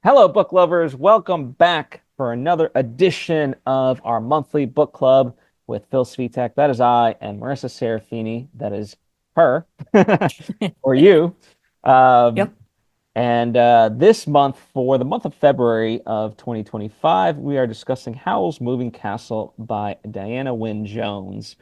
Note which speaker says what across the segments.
Speaker 1: Hello, book lovers. Welcome back for another edition of our monthly book club with Phil Svitek. That is I, and Marisa Serafini. That is her, or you. Um,
Speaker 2: Yep.
Speaker 1: and this month, for the month of February of 2025, we are discussing Howl's Moving Castle by Diana Wynne Jones.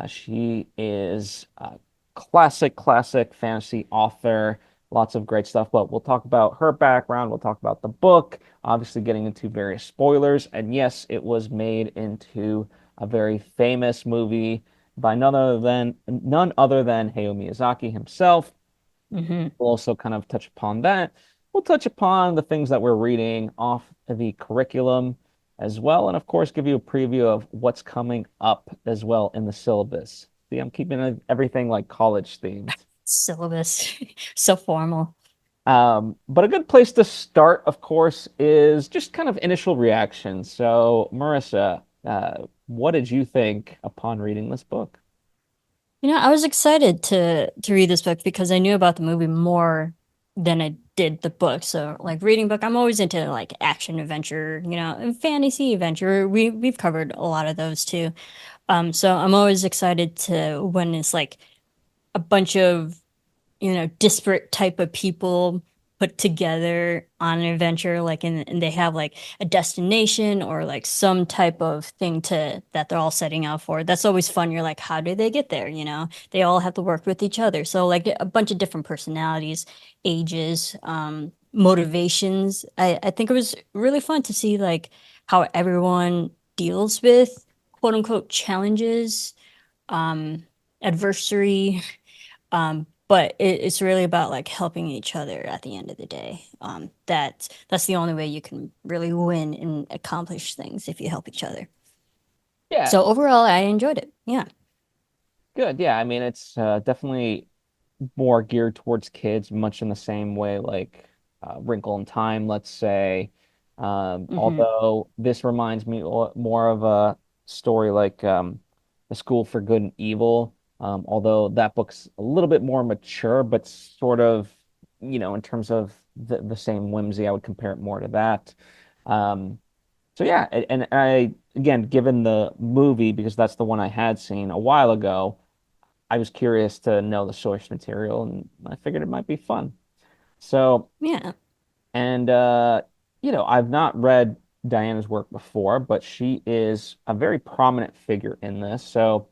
Speaker 1: She is a classic fantasy author. Lots of great stuff, but we'll talk about her background. We'll talk about the book, obviously getting into various spoilers. And yes, it was made into a very famous movie by none other than Hayao Miyazaki himself.
Speaker 2: hmm
Speaker 1: We'll also kind of touch upon that. We'll touch upon the things that we're reading off the curriculum as well, and of course, give you a preview of what's coming up as well in the syllabus. See, I'm keeping everything like college themed.
Speaker 2: Syllabus. So formal.
Speaker 1: But a good place to start, of course, is just kind of initial reactions. So, Marissa, what did you think upon reading this book?
Speaker 2: I was excited to read this book because I knew about the movie more than I did the book. So, like reading book, I'm always into like action adventure, and fantasy adventure. We've covered a lot of those too. So I'm always excited to when it's like a bunch of disparate type of people put together on an adventure, like and they have like a destination or like some type of thing to that they're all setting out for. That's always fun. You're like, how do they get there? They all have to work with each other. So like a bunch of different personalities, ages, motivations. I think it was really fun to see like how everyone deals with quote unquote challenges, um, adversary. But it's really about like helping each other at the end of the day. That's the only way you can really win and accomplish things if you help each other.
Speaker 1: Yeah,
Speaker 2: So overall, I enjoyed it. Yeah.
Speaker 1: good. Yeah, I mean, it's definitely more geared towards kids, much in the same way like Wrinkle in Time, let's say.
Speaker 2: hmm
Speaker 1: Although this reminds me more of a story like The School for Good and Evil. Although that book's a little bit more mature, but sort of, in terms of the same whimsy, I would compare it more to that. Um, so yeah, and I again, given the movie, because that's the one I had seen a while ago, I was curious to know the source material, and I figured it might be fun. So,
Speaker 2: Yeah.
Speaker 1: and I've not read Diana's work before, but she is a very prominent figure in this. So,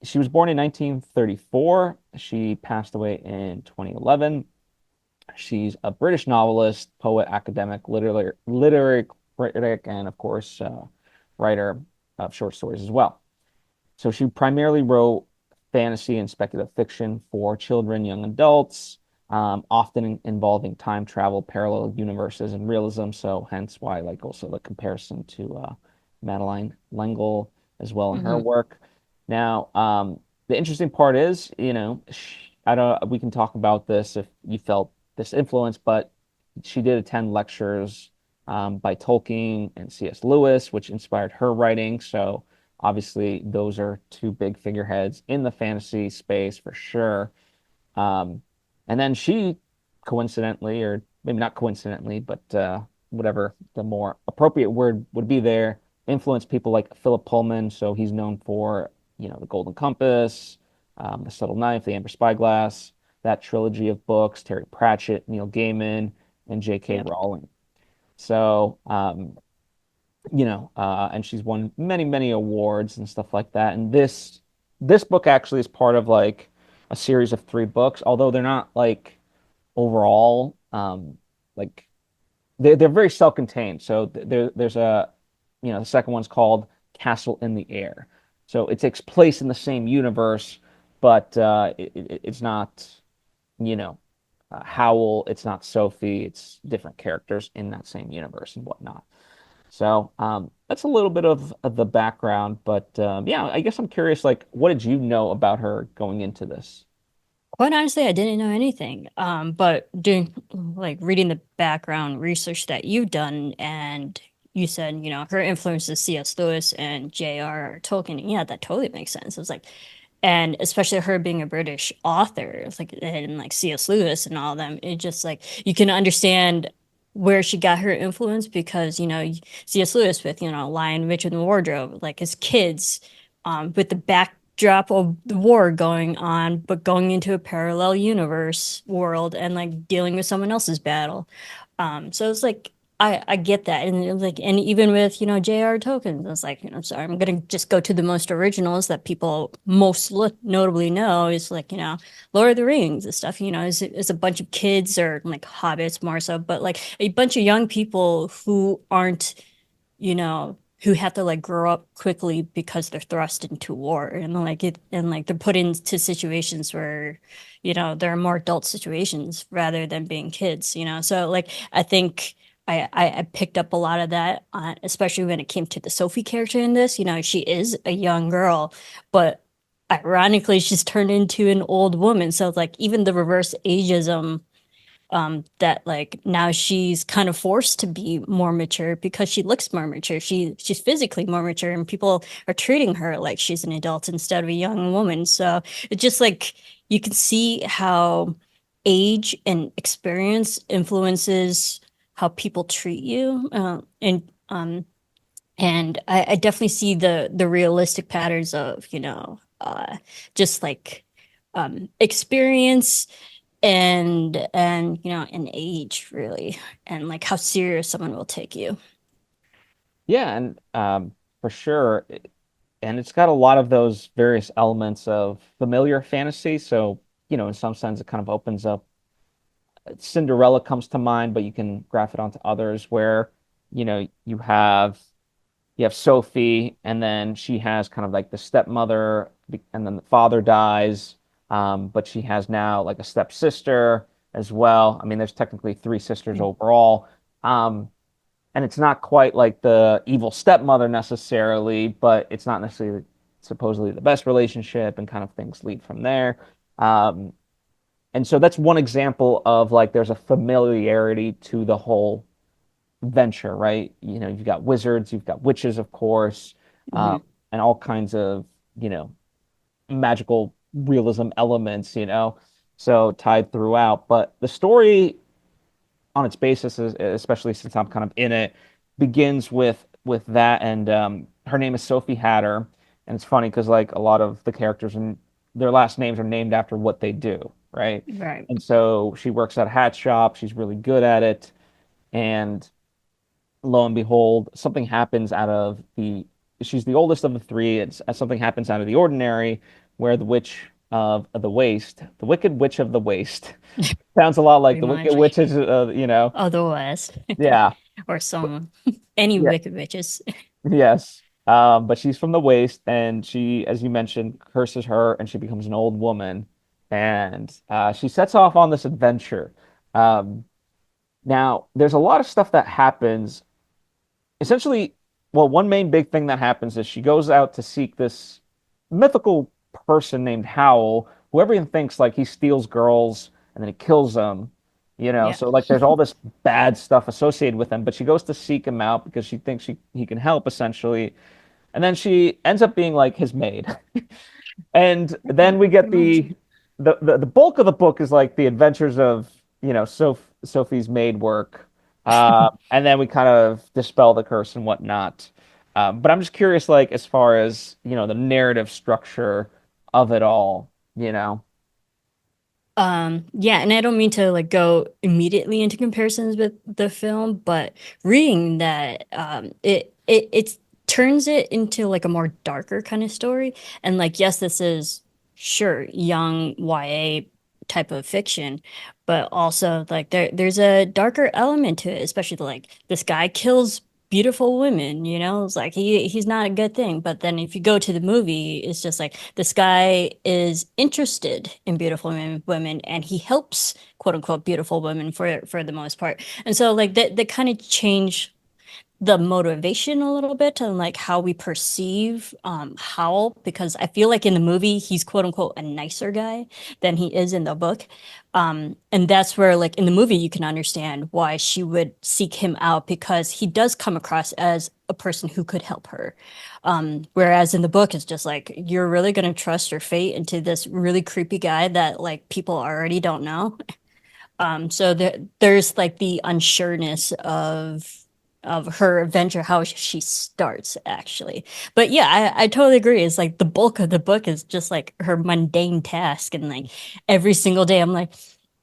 Speaker 1: she was born in 1934. She passed away in 2011. She's a British novelist, poet, academic, literary critic, and of course, writer of short stories as well. So she primarily wrote fantasy and speculative fiction for children, young adults, often involving time travel, parallel universes, and realism. So hence why, like, also the comparison to Madeline L'Engle as well in her
Speaker 2: hmm
Speaker 1: work. Now, the interesting part is, I don't. We can talk about this if you felt this influence, but she did attend lectures by Tolkien and C.S. Lewis, which inspired her writing. So obviously, those are two big figureheads in the fantasy space for sure. Um, and then she coincidentally, or maybe not coincidentally, but whatever the more appropriate word would be there, influenced people like Philip Pullman. So he's known for, The Golden Compass, The Subtle Knife, The Amber Spyglass, that trilogy of books, Terry Pratchett, Neil Gaiman, and J.K.
Speaker 2: Yep.
Speaker 1: Rowling. So, and she's won many awards and stuff like that. And this book actually is part of like a series of three books, although they're not like overall like they're very self-contained. So there's the second one's called Castle in the Air. So it takes place in the same universe, but it's not, Howl, it's not Sophie, it's different characters in that same universe and whatnot. So that's a little bit of the background, but yeah, I guess I'm curious, like, what did you know about her going into this?
Speaker 2: Quite honestly, I didn't know anything. But doing like reading the background research that you've done, and you said, her influence is C.S. Lewis and J.R. Tolkien. Yeah, that totally makes sense. It was like, and especially her being a British author, it's like and like C.S. Lewis and all of them. It just like you can understand. where she got her influence because, C.S. Lewis with, Lion, Witch, and the Wardrobe, like his kids, with the backdrop of the war going on, but going into a parallel universe world and like dealing with someone else's battle. So it's like I get that. And it was like, and even with, J.R. Tolkien, it's like, sorry, I'm gonna just go to the most originals that people most notably know is like, Lord of the Rings and stuff, is a bunch of kids or like hobbits more so, but like a bunch of young people who aren't, who have to like grow up quickly because they're thrust into war and like they're put into situations where, there are more adult situations rather than being kids, So like I think I picked up a lot of that, especially when it came to the Sophie character in this. She is a young girl, but ironically, she's turned into an old woman. So like even the reverse ageism, that like now she's kind of forced to be more mature because she looks more mature. She's physically more mature, and people are treating her like she's an adult instead of a young woman. So it's just like you can see how age and experience influences how people treat you, and I definitely see the realistic patterns of just like experience and an age really, and like how serious someone will take you.
Speaker 1: Yeah, and for sure. And it's got a lot of those various elements of familiar fantasy. So, in some sense, it kind of opens up. Cinderella comes to mind, but you can graph it onto others where, you have Sophie, and then she has kind of like the stepmother, and then the father dies, but she has now like a stepsister as well. I mean, there's technically three sisters overall. And it's not quite like the evil stepmother necessarily, but it's not necessarily supposedly the best relationship, and kind of things lead from there. Um, and so that's one example of like there's a familiarity to the whole venture, right? You've got wizards, you've got witches, of course,
Speaker 2: Mhm.
Speaker 1: and all kinds of, magical realism elements, so tied throughout. But the story on its basis, especially since I'm kind of in it, begins with that, and her name is Sophie Hatter, and it's funny because like a lot of the characters and their last names are named after what they do, right?
Speaker 2: Right.
Speaker 1: And so she works at a hat shop. She's really good at it, and lo and behold, something happens out of the. She's the oldest of the three. It's something happens out of the ordinary, where the witch of the waste, the wicked witch of the waste, sounds a lot like
Speaker 2: Pretty
Speaker 1: the wicked
Speaker 2: much.
Speaker 1: witches,
Speaker 2: Of the West.
Speaker 1: yeah.
Speaker 2: Or some any
Speaker 1: Yeah.
Speaker 2: wicked witches.
Speaker 1: Yes. But she's from the waste, and she, as you mentioned, curses her, and she becomes an old woman, and she sets off on this adventure. Um, Now, there's a lot of stuff that happens. Essentially, well, one main big thing that happens is she goes out to seek this mythical person named Howl, who everyone thinks like he steals girls and then he kills them,
Speaker 2: Yeah.
Speaker 1: So like there's all this bad stuff associated with him, but she goes to seek him out because she thinks he can help essentially. And then she ends up being like his maid. And then we get
Speaker 2: Pretty much.
Speaker 1: the bulk of the book is like the adventures of, Sophie's maid work. And then we kind of dispel the curse and whatnot. But I'm just curious, like, as far as, the narrative structure of it all, you know?
Speaker 2: Yeah, and I don't mean to like go immediately into comparisons with the film, but reading that, it turns it into like a more darker kind of story. And like, yes, this is sure young YA type of fiction, but also like there's a darker element to it, especially like this guy kills beautiful women, it's like he's not a good thing. But then if you go to the movie, it's just like this guy is interested in beautiful women, and he helps quote unquote beautiful women for the most part. And so like that kind of change the motivation a little bit and like how we perceive Howl, because I feel like in the movie he's quote unquote a nicer guy than he is in the book. And that's where like in the movie you can understand why she would seek him out, because he does come across as a person who could help her. Whereas in the book it's just like you're really gonna trust your fate into this really creepy guy that like people already don't know. So there's like the unsureness of her adventure, how she starts actually. But yeah, I totally agree. It's like the bulk of the book is just like her mundane task, and like every single day, I'm like,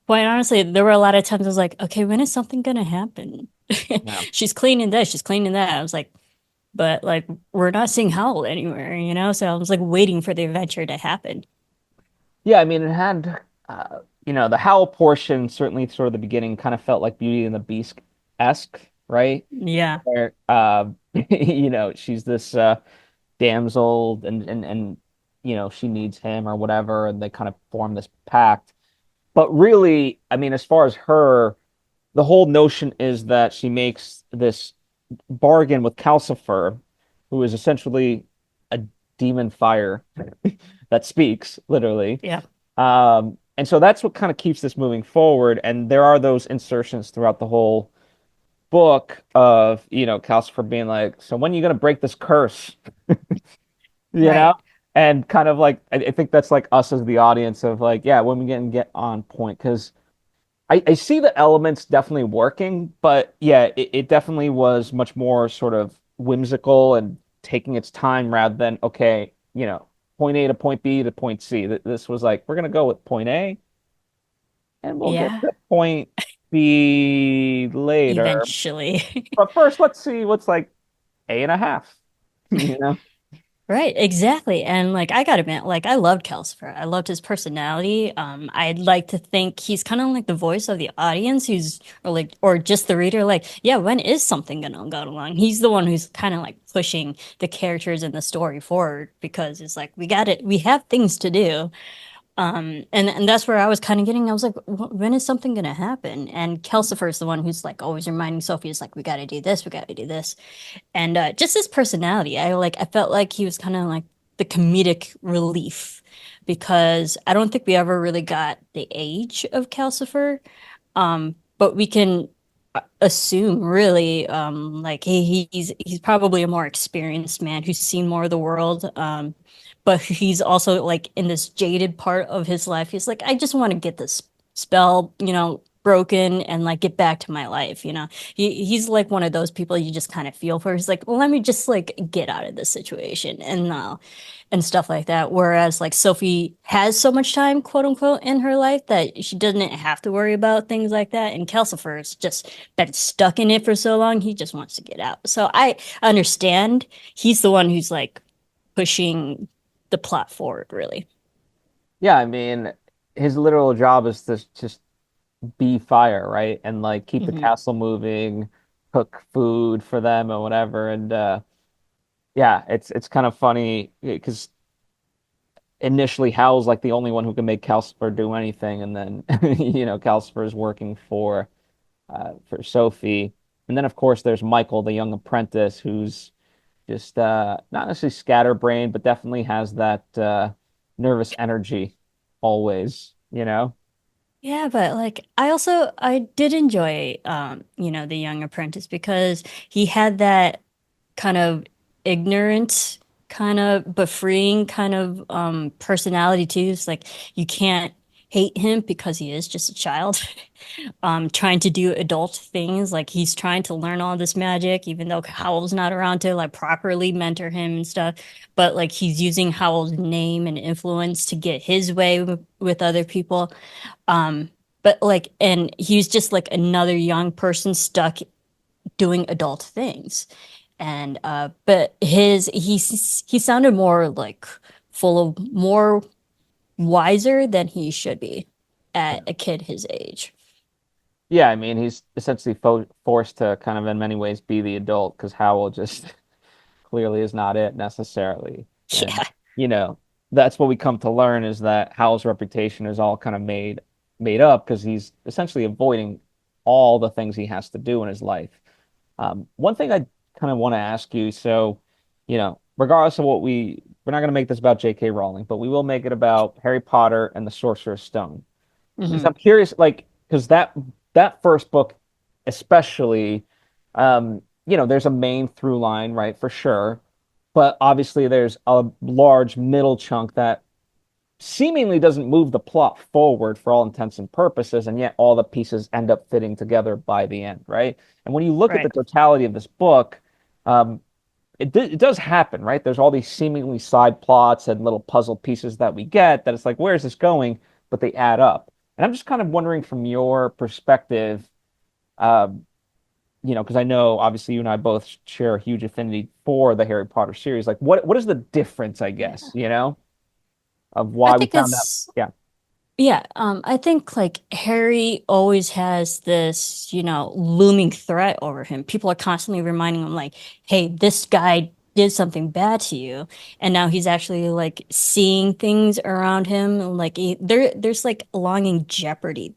Speaker 2: quite honestly, there were a lot of times I was like, okay, when is something gonna happen?
Speaker 1: Yeah.
Speaker 2: She's cleaning this, she's cleaning that. I was like, but like we're not seeing Howl anywhere, you know? So I was like waiting for the adventure to happen.
Speaker 1: Yeah, I mean, it had, the Howl portion, certainly sort of the beginning, kind of felt like Beauty and the Beast-esque, right?
Speaker 2: Yeah.
Speaker 1: Where, she's this damsel and she needs him or whatever, and they kind of form this pact. But really, I mean, as far as her, the whole notion is that she makes this bargain with Calcifer, who is essentially a demon fire that speaks, literally.
Speaker 2: Yeah.
Speaker 1: And so that's what kind of keeps this moving forward. And there are those insertions throughout the whole book of, Calcifer being like, so when are you going to break this curse? You know?
Speaker 2: Right.
Speaker 1: And kind of like, I think that's like us as the audience of like, yeah, when we get on point. Because I see the elements definitely working, but yeah, it definitely was much more sort of whimsical and taking its time rather than, okay, point A to point B to point C. This was like, we're going to go with point A and we'll get
Speaker 2: Yeah.
Speaker 1: to point B later.
Speaker 2: Eventually.
Speaker 1: But first, let's see what's like A and a half, you know?
Speaker 2: Right, exactly. And like I gotta admit, like I loved Calcifer. I loved his personality. I'd like to think he's kind of like the voice of the audience who's or just the reader, like, yeah, when is something gonna go along? He's the one who's kind of like pushing the characters in the story forward because it's like we got it, we have things to do. And that's where I was kind of getting, I was like, when is something gonna happen? And Calcifer is the one who's like always reminding Sophie, is like, we gotta do this, we gotta do this. And just his personality, I felt like he was kind of like the comedic relief because I don't think we ever really got the age of Calcifer. But we can assume really like he's probably a more experienced man who's seen more of the world. But he's also like in this jaded part of his life. He's like, I just want to get this spell, broken and like get back to my life, he's like one of those people you just kind of feel for. He's like, well, let me just like get out of this situation and stuff like that. Whereas like Sophie has so much time, quote unquote, in her life that she doesn't have to worry about things like that. And Calcifer's just been stuck in it for so long, he just wants to get out. So I understand he's the one who's like pushing the plot forward, really.
Speaker 1: Yeah, I mean, his literal job is to just be fire, right? And like keep the
Speaker 2: Hmm.
Speaker 1: castle moving, cook food for them or whatever. And yeah, it's kind of funny because initially Hal's like the only one who can make Calcifer do anything, and then Calcifer is working for Sophie. And then of course there's Michael, the young apprentice, who's just not necessarily scatterbrained, but definitely has that nervous energy always.
Speaker 2: Yeah, but like I did enjoy the young apprentice because he had that kind of ignorant kind of but freeing kind of personality too. It's like you can't hate him because he is just a child trying to do adult things. Like he's trying to learn all this magic even though Howell's not around to like properly mentor him and stuff, but like he's using Howell's name and influence to get his way with other people. um but like, and he's just like another young person stuck doing adult things. And but he sounded more like full of more wiser than he should be at a kid his age.
Speaker 1: Yeah, I mean, he's essentially forced to kind of in many ways be the adult because Howell just clearly is not it necessarily. And
Speaker 2: Yeah.
Speaker 1: that's what we come to learn is that Howell's reputation is all kind of made up because he's essentially avoiding all the things he has to do in his life. One thing I kind of want to ask you, so, regardless of we're not going to make this about J.K. Rowling, but we will make it about Harry Potter and the Sorcerer's Stone. Because
Speaker 2: Hmm.
Speaker 1: I'm curious, like, because that first book, especially, there's a main through line, right, for sure, but obviously there's a large middle chunk that seemingly doesn't move the plot forward for all intents and purposes, and yet all the pieces end up fitting together by the end, right? And when you look at the
Speaker 2: Right.
Speaker 1: totality of this book, um, it does happen, right? There's all these seemingly side plots and little puzzle pieces that we get that it's like, where's this going? But they add up. And I'm just kind of wondering from your perspective, um, because I know obviously you and I both share a huge affinity for the Harry Potter series. Like, what is the difference, I guess,
Speaker 2: Yeah.
Speaker 1: of
Speaker 2: I
Speaker 1: why we
Speaker 2: think
Speaker 1: found out?
Speaker 2: it's
Speaker 1: Yeah.
Speaker 2: Yeah, I think like Harry always has this, looming threat over him. People are constantly reminding him like, "Hey, this guy did something bad to you." And now he's actually like seeing things around him like there's like a longing jeopardy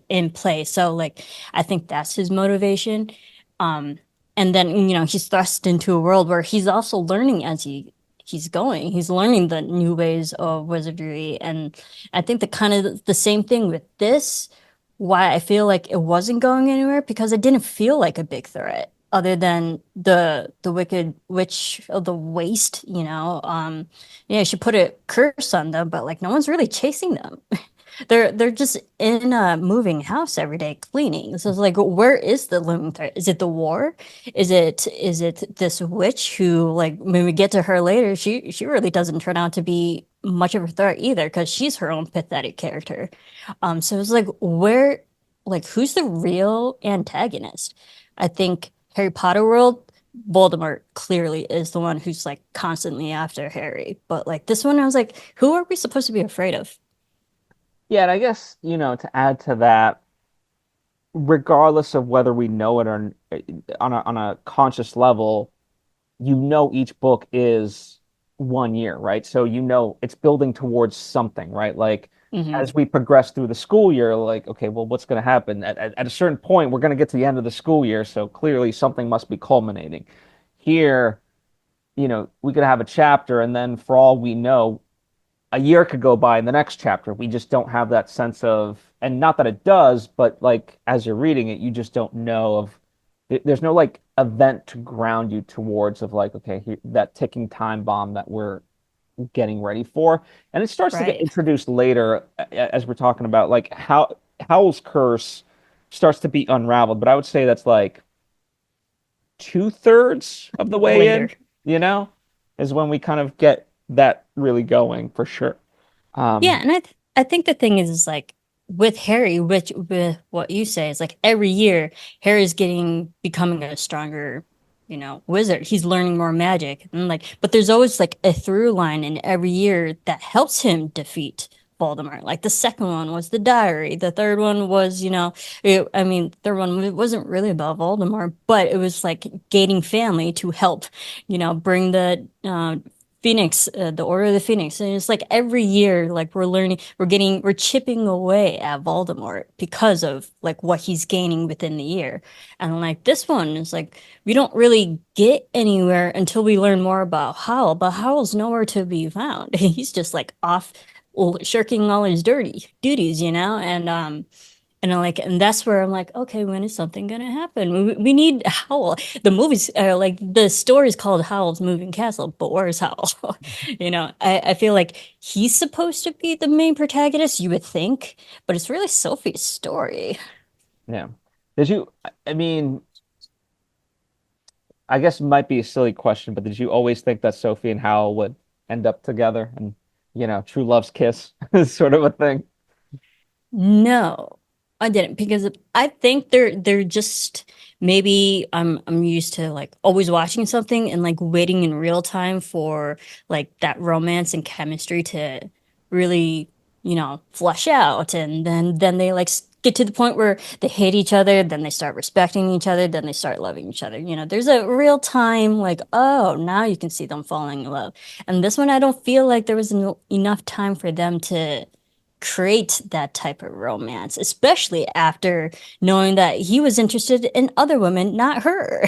Speaker 2: in play. So like I think that's his motivation. Um and then he's thrust into a world where he's also learning as he's going. He's learning the new ways of wizardry, and I think the kind of the same thing with this, why I feel like it wasn't going anywhere because it didn't feel like a big threat other than the wicked witch of the waste, yeah, she put a curse on them, but like no one's really chasing them. They're just in a moving house every day cleaning. So it's like, where is the looming threat? Is it the war? Is it this witch who, like, when we get to her later, she really doesn't turn out to be much of a threat either because she's her own pathetic character. So it's like, who's the real antagonist? I think Harry Potter world, Voldemort clearly is the one who's like constantly after Harry. But like this one, I was like, who are we supposed to be afraid of?
Speaker 1: Yeah, and I guess, to add to that, regardless of whether we know it or on a conscious level, each book is 1 year, right? So it's building towards something, right? Like
Speaker 2: Hmm.
Speaker 1: as we progress through the school year, like, okay, well, what's going to happen? At a certain point, we're going to get to the end of the school year, so clearly something must be culminating. Here, we could have a chapter, and then for all we know, a year could go by in the next chapter. We just don't have that sense of, and not that it does, but like as you're reading it, you just don't know of, there's no like event to ground you towards of like, okay, that ticking time bomb that we're getting ready for. And it starts to get
Speaker 2: Right.
Speaker 1: introduced later as we're talking about like how Howl's curse starts to be unraveled. But I would say that's like 2/3 of the way
Speaker 2: Later.
Speaker 1: in, you know, is when we kind of get that really going for sure.
Speaker 2: Yeah,
Speaker 1: Um,
Speaker 2: and I think the thing is like with Harry, which with what you say is like every year Harry's becoming a stronger, wizard. He's learning more magic. And like but there's always like a through line in every year that helps him defeat Voldemort. Like the second one was the diary. The third one was, third one wasn't really about Voldemort, but it was like gaining family to help, bring the Phoenix, the Order of the Phoenix. And it's like every year, like we're chipping away at Voldemort because of like what he's gaining within the year. And like this one is like, we don't really get anywhere until we learn more about Howl, but Howl's nowhere to be found. He's just like off shirking all his dirty duties, and that's where I'm like, okay, when is something gonna happen? We need Howl. The movies are like the story's called Howl's Moving Castle, but where's Howl? I feel like he's supposed to be the main protagonist, you would think, but it's really Sophie's story.
Speaker 1: yeah. I mean, I guess it might be a silly question, but did you always think that Sophie and Hal would end up together and, true love's kiss sort of a thing?
Speaker 2: No, I didn't because I think they're just maybe I'm used to like always watching something and like waiting in real time for like that romance and chemistry to really, flush out, and then they like get to the point where they hate each other, then they start respecting each other, then they start loving each other. There's a real time like, oh, now you can see them falling in love. And this one I don't feel like there was enough time for them to create that type of romance, especially after knowing that he was interested in other women, not her.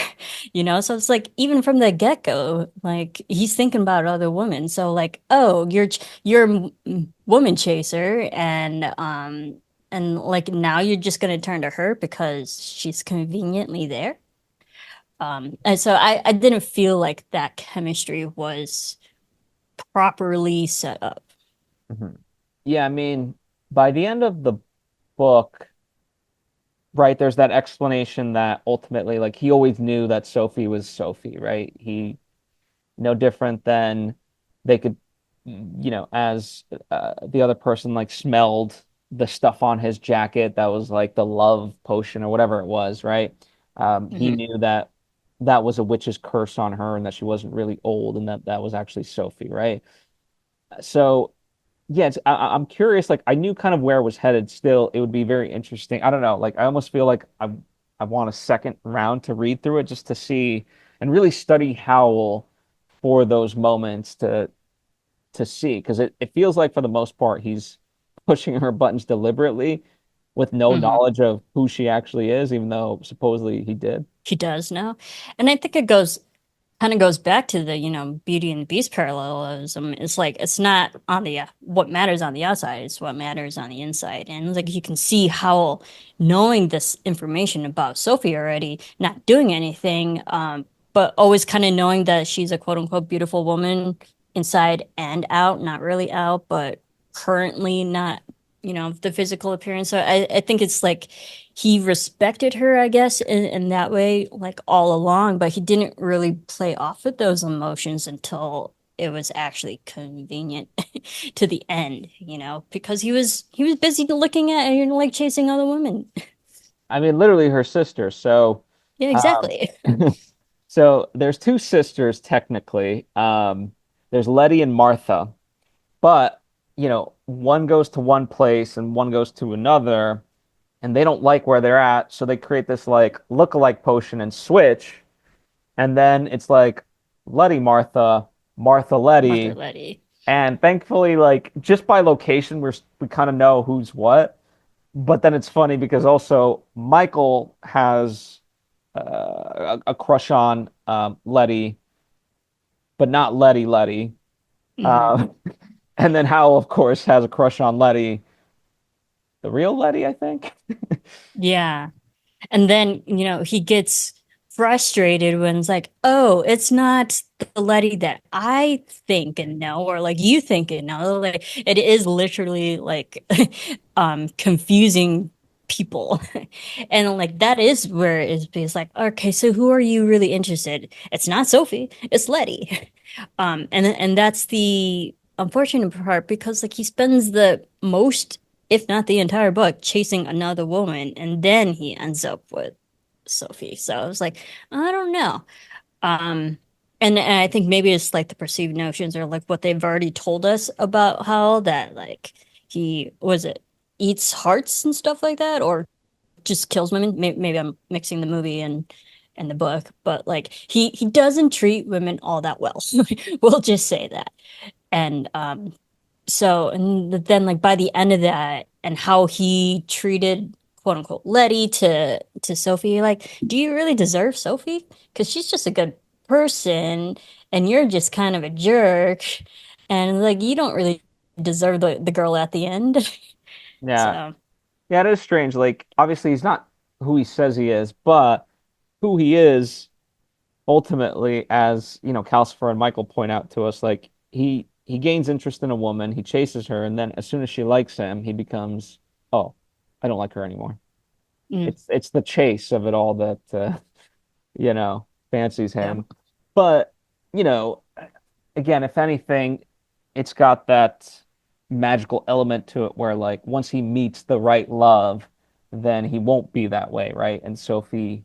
Speaker 2: So it's like even from the get-go, like he's thinking about other women. So like, oh, you're a woman chaser, and like now you're just gonna turn to her because she's conveniently there. And so I didn't feel like that chemistry was properly set up.
Speaker 1: Mhm. Yeah, I mean, by the end of the book, right, there's that explanation that ultimately, like, he always knew that Sophie was Sophie, right? He no different than they could, as the other person like smelled the stuff on his jacket that was like the love potion or whatever it was, right? He
Speaker 2: Hmm.
Speaker 1: knew that that was a witch's curse on her and that she wasn't really old and that that was actually Sophie, right? So yeah, I'm curious. Like I knew kind of where it was headed. Still, it would be very interesting. I don't know. Like I almost feel like I want a second round to read through it just to see and really study Howl for those moments to see because it feels like for the most part he's pushing her buttons deliberately with no
Speaker 2: Hmm.
Speaker 1: knowledge of who she actually is, even though supposedly he did.
Speaker 2: He does now. And I think it goes kind of goes back to the, Beauty and the Beast parallelism. It's like it's not on the what matters on the outside, it's what matters on the inside. And like you can see how knowing this information about Sophie already, not doing anything, but always kind of knowing that she's a quote unquote beautiful woman inside and out, not really out, but currently not, the physical appearance. So I think it's like he respected her, I guess, in that way, like all along, but he didn't really play off with those emotions until it was actually convenient to the end, because he was busy looking at and like chasing other women.
Speaker 1: I mean, literally her sister. So,
Speaker 2: Yeah,
Speaker 1: um,
Speaker 2: exactly.
Speaker 1: so there's two sisters technically. There's Letty and Martha. But, one goes to one place and one goes to another, and they don't like where they're at, so they create this like look-alike potion and switch. And then it's like Letty Martha, Martha
Speaker 2: Martha
Speaker 1: Letty.
Speaker 2: Letty.
Speaker 1: And thankfully, like just by location, we kind of know who's what. But then it's funny because also Michael has a crush on Letty, but not Letty.
Speaker 2: Hmm.
Speaker 1: Uh, and then Hal, of course, has a crush on Letty, the real Letty, I think.
Speaker 2: Yeah. And then, he gets frustrated when it's like, oh, it's not the Letty that I think and know, or like you think and know. Like it is literally like confusing people. And like that is where it's like, okay, so who are you really interested? It's not Sophie, it's Letty. And that's the unfortunate part because like he spends the most, if not the entire book, chasing another woman, and then he ends up with Sophie. So I was like, I don't know. Um, and I think maybe it's like the perceived notions or like what they've already told us about how that like he was it eats hearts and stuff like that, or just kills women. Maybe I'm mixing the movie and the book, but like he doesn't treat women all that well. We'll just say that. And so and then like by the end of that and how he treated quote unquote Letty to Sophie, like, do you really deserve Sophie? Because she's just a good person and you're just kind of a jerk. And like you don't really deserve the girl at the end.
Speaker 1: Yeah.
Speaker 2: So
Speaker 1: Yeah, it is strange. Like, obviously, he's not who he says he is, but who he is ultimately, as Calcifer and Michael point out to us, like he gains interest in a woman, he chases her, and then as soon as she likes him, he becomes, oh, I don't like her anymore.
Speaker 2: mm,
Speaker 1: It's the chase of it all that fancies
Speaker 2: yeah.
Speaker 1: him. But, you know, again, if anything, it's got that magical element to it where like once he meets the right love, then he won't be that way, right? And Sophie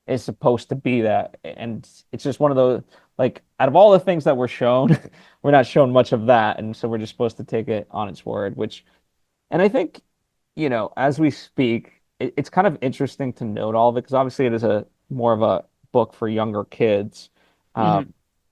Speaker 1: is supposed to be that. And it's just one of those like out of all the things that we're shown, we're not shown much of that. And so we're just supposed to take it on its word, which and I think, as we speak, it's kind of interesting to note all of it because obviously it is a more of a book for younger kids.
Speaker 2: Hmm.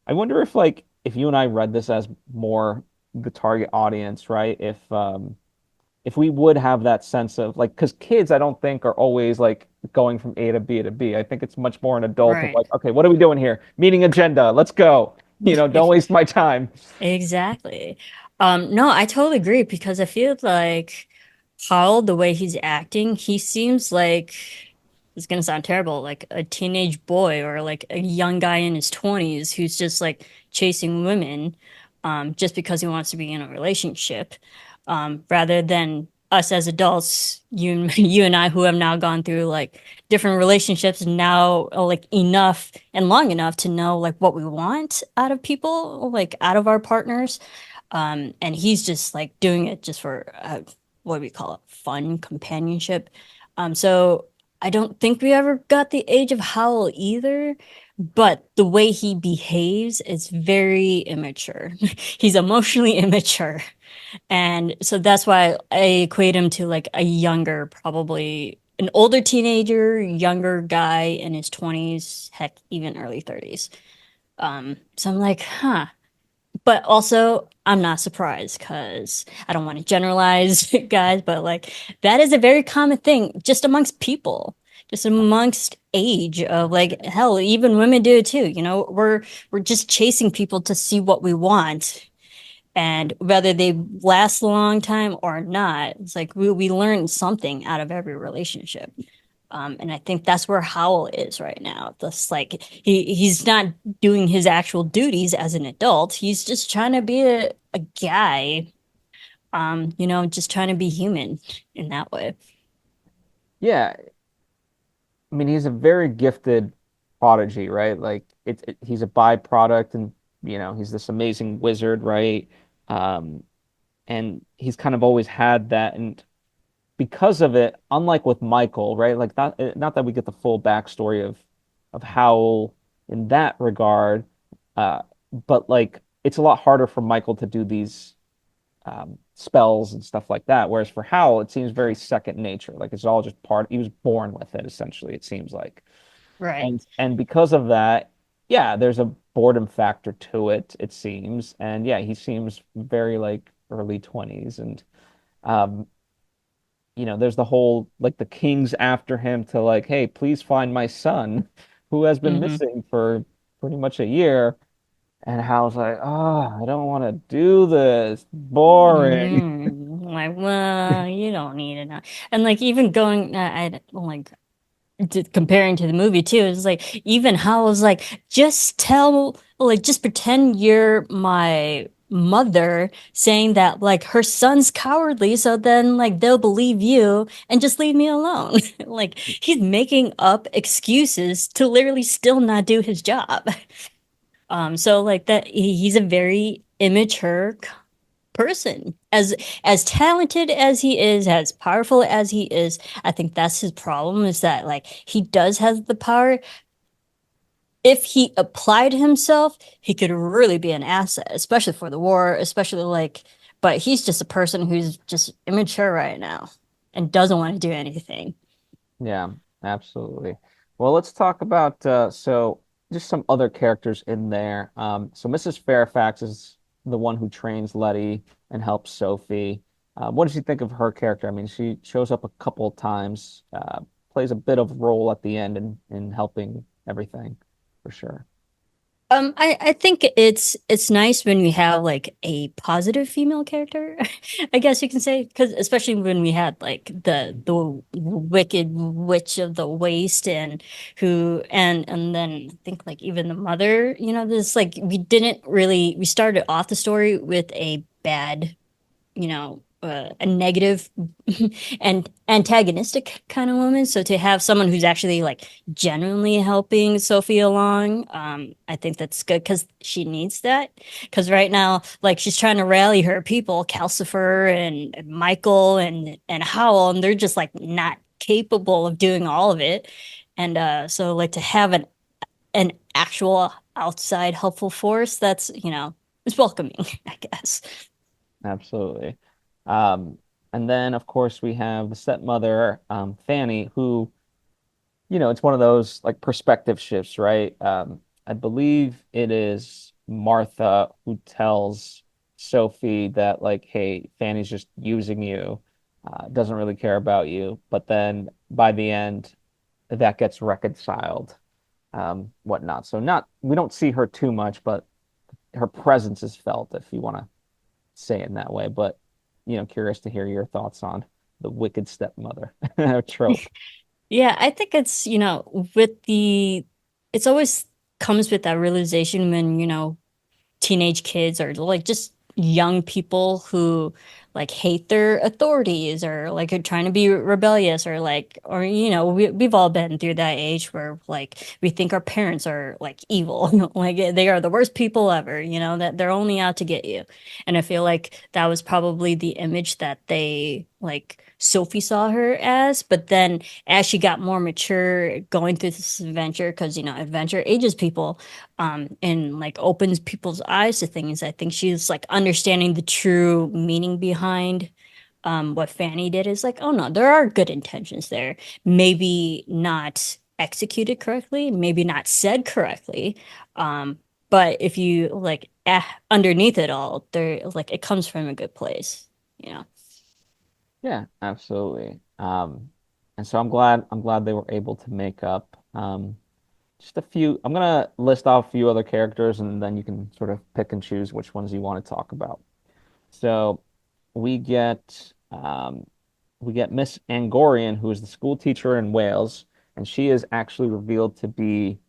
Speaker 1: I wonder if you and I read this as more the target audience, right? If we would have that sense of like, because kids, I don't think are always like going from A to B to B. I think it's much more an adult of
Speaker 2: Right.
Speaker 1: like, okay, what are we doing here? Meeting agenda, let's go. Don't waste my time.
Speaker 2: Exactly. No, I totally agree because I feel like Howl, the way he's acting, he seems like it's gonna sound terrible, like a teenage boy or like a young guy in his 20s who's just like chasing women, just because he wants to be in a relationship. rather than us as adults, you and I, who have now gone through like different relationships, now like enough and long enough to know like what we want out of people, like out of our partners. And he's just like doing it just for what do we call it, fun companionship. So I don't think we ever got the age of Howl either, but the way he behaves is very immature. He's emotionally immature. And so that's why I equate him to like a younger, probably an older teenager, younger guy in his 20s, heck, even early 30s. So I'm like, huh. But also, I'm not surprised because I don't want to generalize, guys, but like that is a very common thing just amongst people, just amongst age of like hell, even women do it too. We're just chasing people to see what we want, and whether they last a long time or not, it's like we learn something out of every relationship. And I think that's where Howl is right now. Just like he's not doing his actual duties as an adult. He's just trying to be a guy, just trying to be human in that way.
Speaker 1: Yeah, I mean, he's a very gifted prodigy, right? Like he's a byproduct, and he's this amazing wizard, right? Um, and he's kind of always had that, and because of it, unlike with Michael, right? Like not that we get the full backstory of Howl in that regard, uh, but like it's a lot harder for Michael to do these spells and stuff like that. Whereas for Howl, it seems very second nature. Like it's all just part. He was born with it, essentially. It seems like,
Speaker 2: Right.
Speaker 1: and because of that, yeah, there's a boredom factor to it. It seems, and yeah, he seems very like early 20s, and um, there's the whole like the king's after him to like, hey, please find my son who has been
Speaker 2: Mm-hmm.
Speaker 1: missing for pretty much a year. And Hal's like, oh, I don't want to do this. Boring.
Speaker 2: Like, well, you don't need it now. And like even going, I like comparing to the movie too, it's like even how was like just pretend you're my mother saying that like her son's cowardly, so then like they'll believe you and just leave me alone. Like he's making up excuses to literally still not do his job. So like that he's a very immature person. As talented as he is, as powerful as he is, I think that's his problem, is that like he does have the power. If he applied himself, he could really be an asset, especially for the war, especially like, but he's just a person who's just immature right now and doesn't want to do anything.
Speaker 1: Yeah, absolutely. Well, let's talk about so just some other characters in there. So Mrs. Fairfax is the one who trains Letty and helps Sophie. What did you think of her character? I mean, she shows up a couple of times, plays a bit of role at the end in helping everything for sure.
Speaker 2: I think it's nice when we have like a positive female character, I guess you can say, because especially when we had like the wicked witch of the waste, and who and then I think like even the mother, this like we started off the story with a bad, a negative and antagonistic kind of woman. So to have someone who's actually like genuinely helping Sophie along, I think that's good because she needs that. Because right now, like she's trying to rally her people, Calcifer and Michael and Howl, and they're just like not capable of doing all of it. And so like to have an actual outside helpful force, that's it's welcoming, I guess.
Speaker 1: Absolutely. And then of course we have the stepmother, Fanny, who it's one of those like perspective shifts, right? I believe it is Martha who tells Sophie that like, hey, Fanny's just using you, doesn't really care about you. But then by the end, that gets reconciled, whatnot. So not we don't see her too much, but her presence is felt, if you want to say it in that way. But curious to hear your thoughts on the wicked stepmother trope.
Speaker 2: Yeah, I think it's, it's always comes with that realization when, teenage kids or like just young people who like hate their authorities or like are trying to be rebellious or like or we've all been through that age where like we think our parents are like evil like they are the worst people ever, that they're only out to get you. And I feel like that was probably the image that they like Sophie saw her as. But then as she got more mature going through this adventure, because adventure ages people, and like opens people's eyes to things. I think she's like understanding the true meaning behind what Fanny did is like, oh no, there are good intentions there. Maybe not executed correctly, maybe not said correctly. But if you like underneath it all, there like it comes from a good place, you know.
Speaker 1: Yeah, absolutely. And so I'm glad they were able to make up just a few. I'm gonna list off a few other characters, and then you can sort of pick and choose which ones you want to talk about. So we get um, we get Miss Angorian, who is the school teacher in Wales, and she is actually revealed to be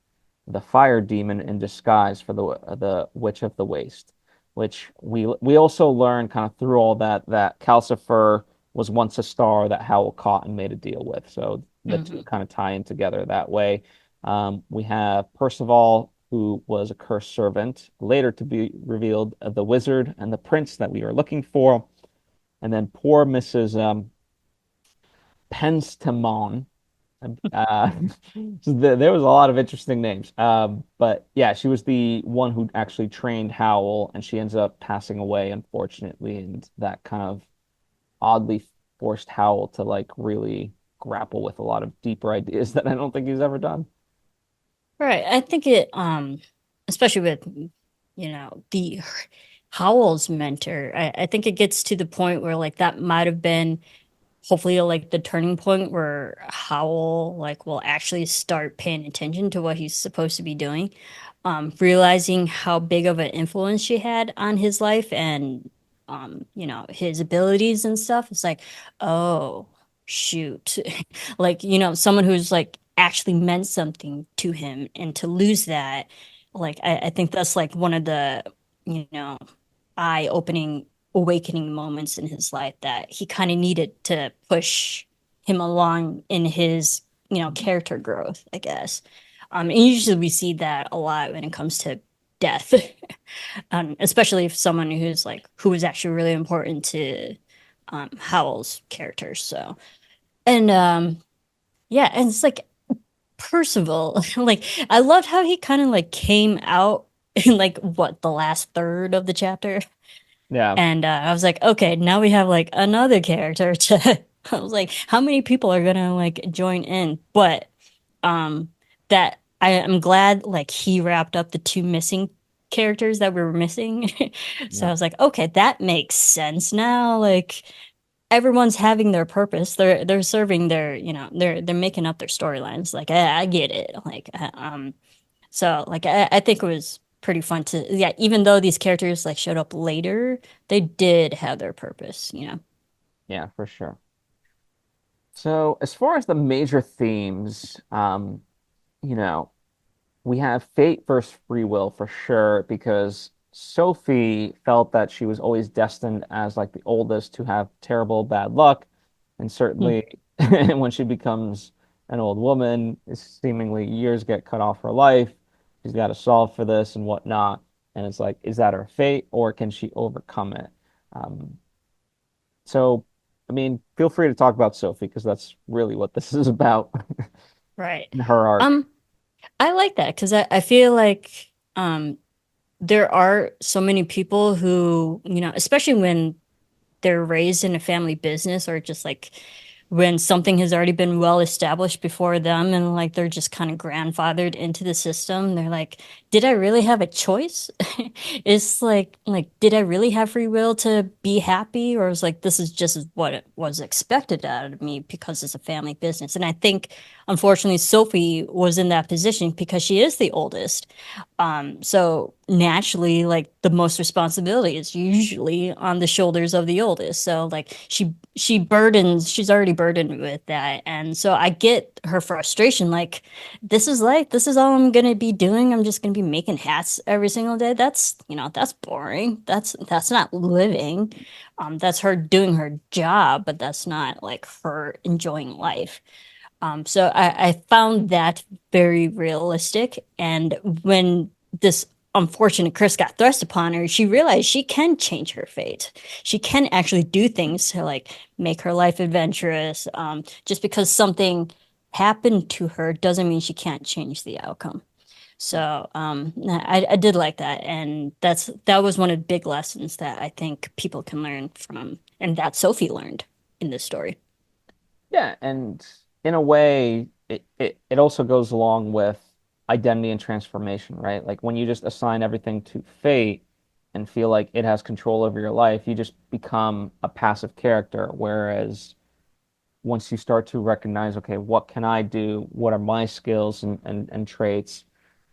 Speaker 1: the fire demon in disguise for the Witch of the Waste, which we also learned kind of through all that Calcifer was once a star that Howl caught and made a deal with. So the two
Speaker 2: Hmm.
Speaker 1: kind of tie in together that way. We have Percival, who was a cursed servant, later to be revealed the wizard and the prince that we are looking for. And then poor Mrs. Penstemon. Uh, so there was a lot of interesting names. But yeah, she was the one who actually trained Howl, and she ends up passing away, unfortunately. And that kind of oddly forced Howl to like really grapple with a lot of deeper ideas that I don't think he's ever done.
Speaker 2: Right. I think it especially with the Howell's mentor, I think it gets to the point where like that might have been hopefully like the turning point where Howell like will actually start paying attention to what he's supposed to be doing, realizing how big of an influence she had on his life and his abilities and stuff. It's like, oh shoot, like someone who's like actually meant something to him, and to lose that, like I think that's like one of the you know eye-opening awakening moments in his life that he kind of needed to push him along in his character growth, I guess. And usually we see that a lot when it comes to death. Especially if someone who was actually really important to Howell's character. So and yeah, and it's like Percival, like I loved how he kind of like came out in like what the last third of the chapter.
Speaker 1: Yeah,
Speaker 2: And I was like, okay, now we have like another character to. I was like, how many people are gonna like join in? But um, that I'm glad like he wrapped up the two missing characters that we were missing. So I
Speaker 1: yeah,
Speaker 2: was like, okay, that makes sense now. Like everyone's having their purpose. They're serving their, they're making up their storylines. Like I get it. Like so like I think it was pretty fun to yeah, even though these characters like showed up later, they did have their purpose.
Speaker 1: yeah, for sure. So as far as the major themes, you know, we have fate versus free will for sure, because Sophie felt that she was always destined as like the oldest to have terrible bad luck. And
Speaker 2: Hmm.
Speaker 1: certainly when she becomes an old woman, seemingly years get cut off her life. She's got to solve for this and whatnot. And it's like, is that her fate or can she overcome it? Um, so, I mean, feel free to talk about Sophie because that's really what this is about,
Speaker 2: Right.
Speaker 1: her arc.
Speaker 2: Um, I like that because I feel like there are so many people who, especially when they're raised in a family business or just like when something has already been well established before them and like they're just kind of grandfathered into the system. They're like, did I really have a choice? It's like did I really have free will to be happy, or is like this is just what it was expected out of me because it's a family business? And I think unfortunately Sophie was in that position because she is the oldest. So naturally, like the most responsibility is usually on the shoulders of the oldest. So like she she's already burdened with that. And so I get her frustration. Like, this is life. This is all I'm gonna be doing. I'm just gonna be making hats every single day. That's, that's boring. That's not living. That's her doing her job, but that's not like her enjoying life. So I found that very realistic. And when this unfortunate curse got thrust upon her, she realized she can change her fate. She can actually do things to like make her life adventurous. Just because something happened to her doesn't mean she can't change the outcome. So I did like that, and that was one of the big lessons that I think people can learn from, and that Sophie learned in this story.
Speaker 1: Yeah, and in a way, it also goes along with identity and transformation, right? Like when you just assign everything to fate and feel like it has control over your life, you just become a passive character. Whereas once you start to recognize, okay, what can I do? What are my skills and traits?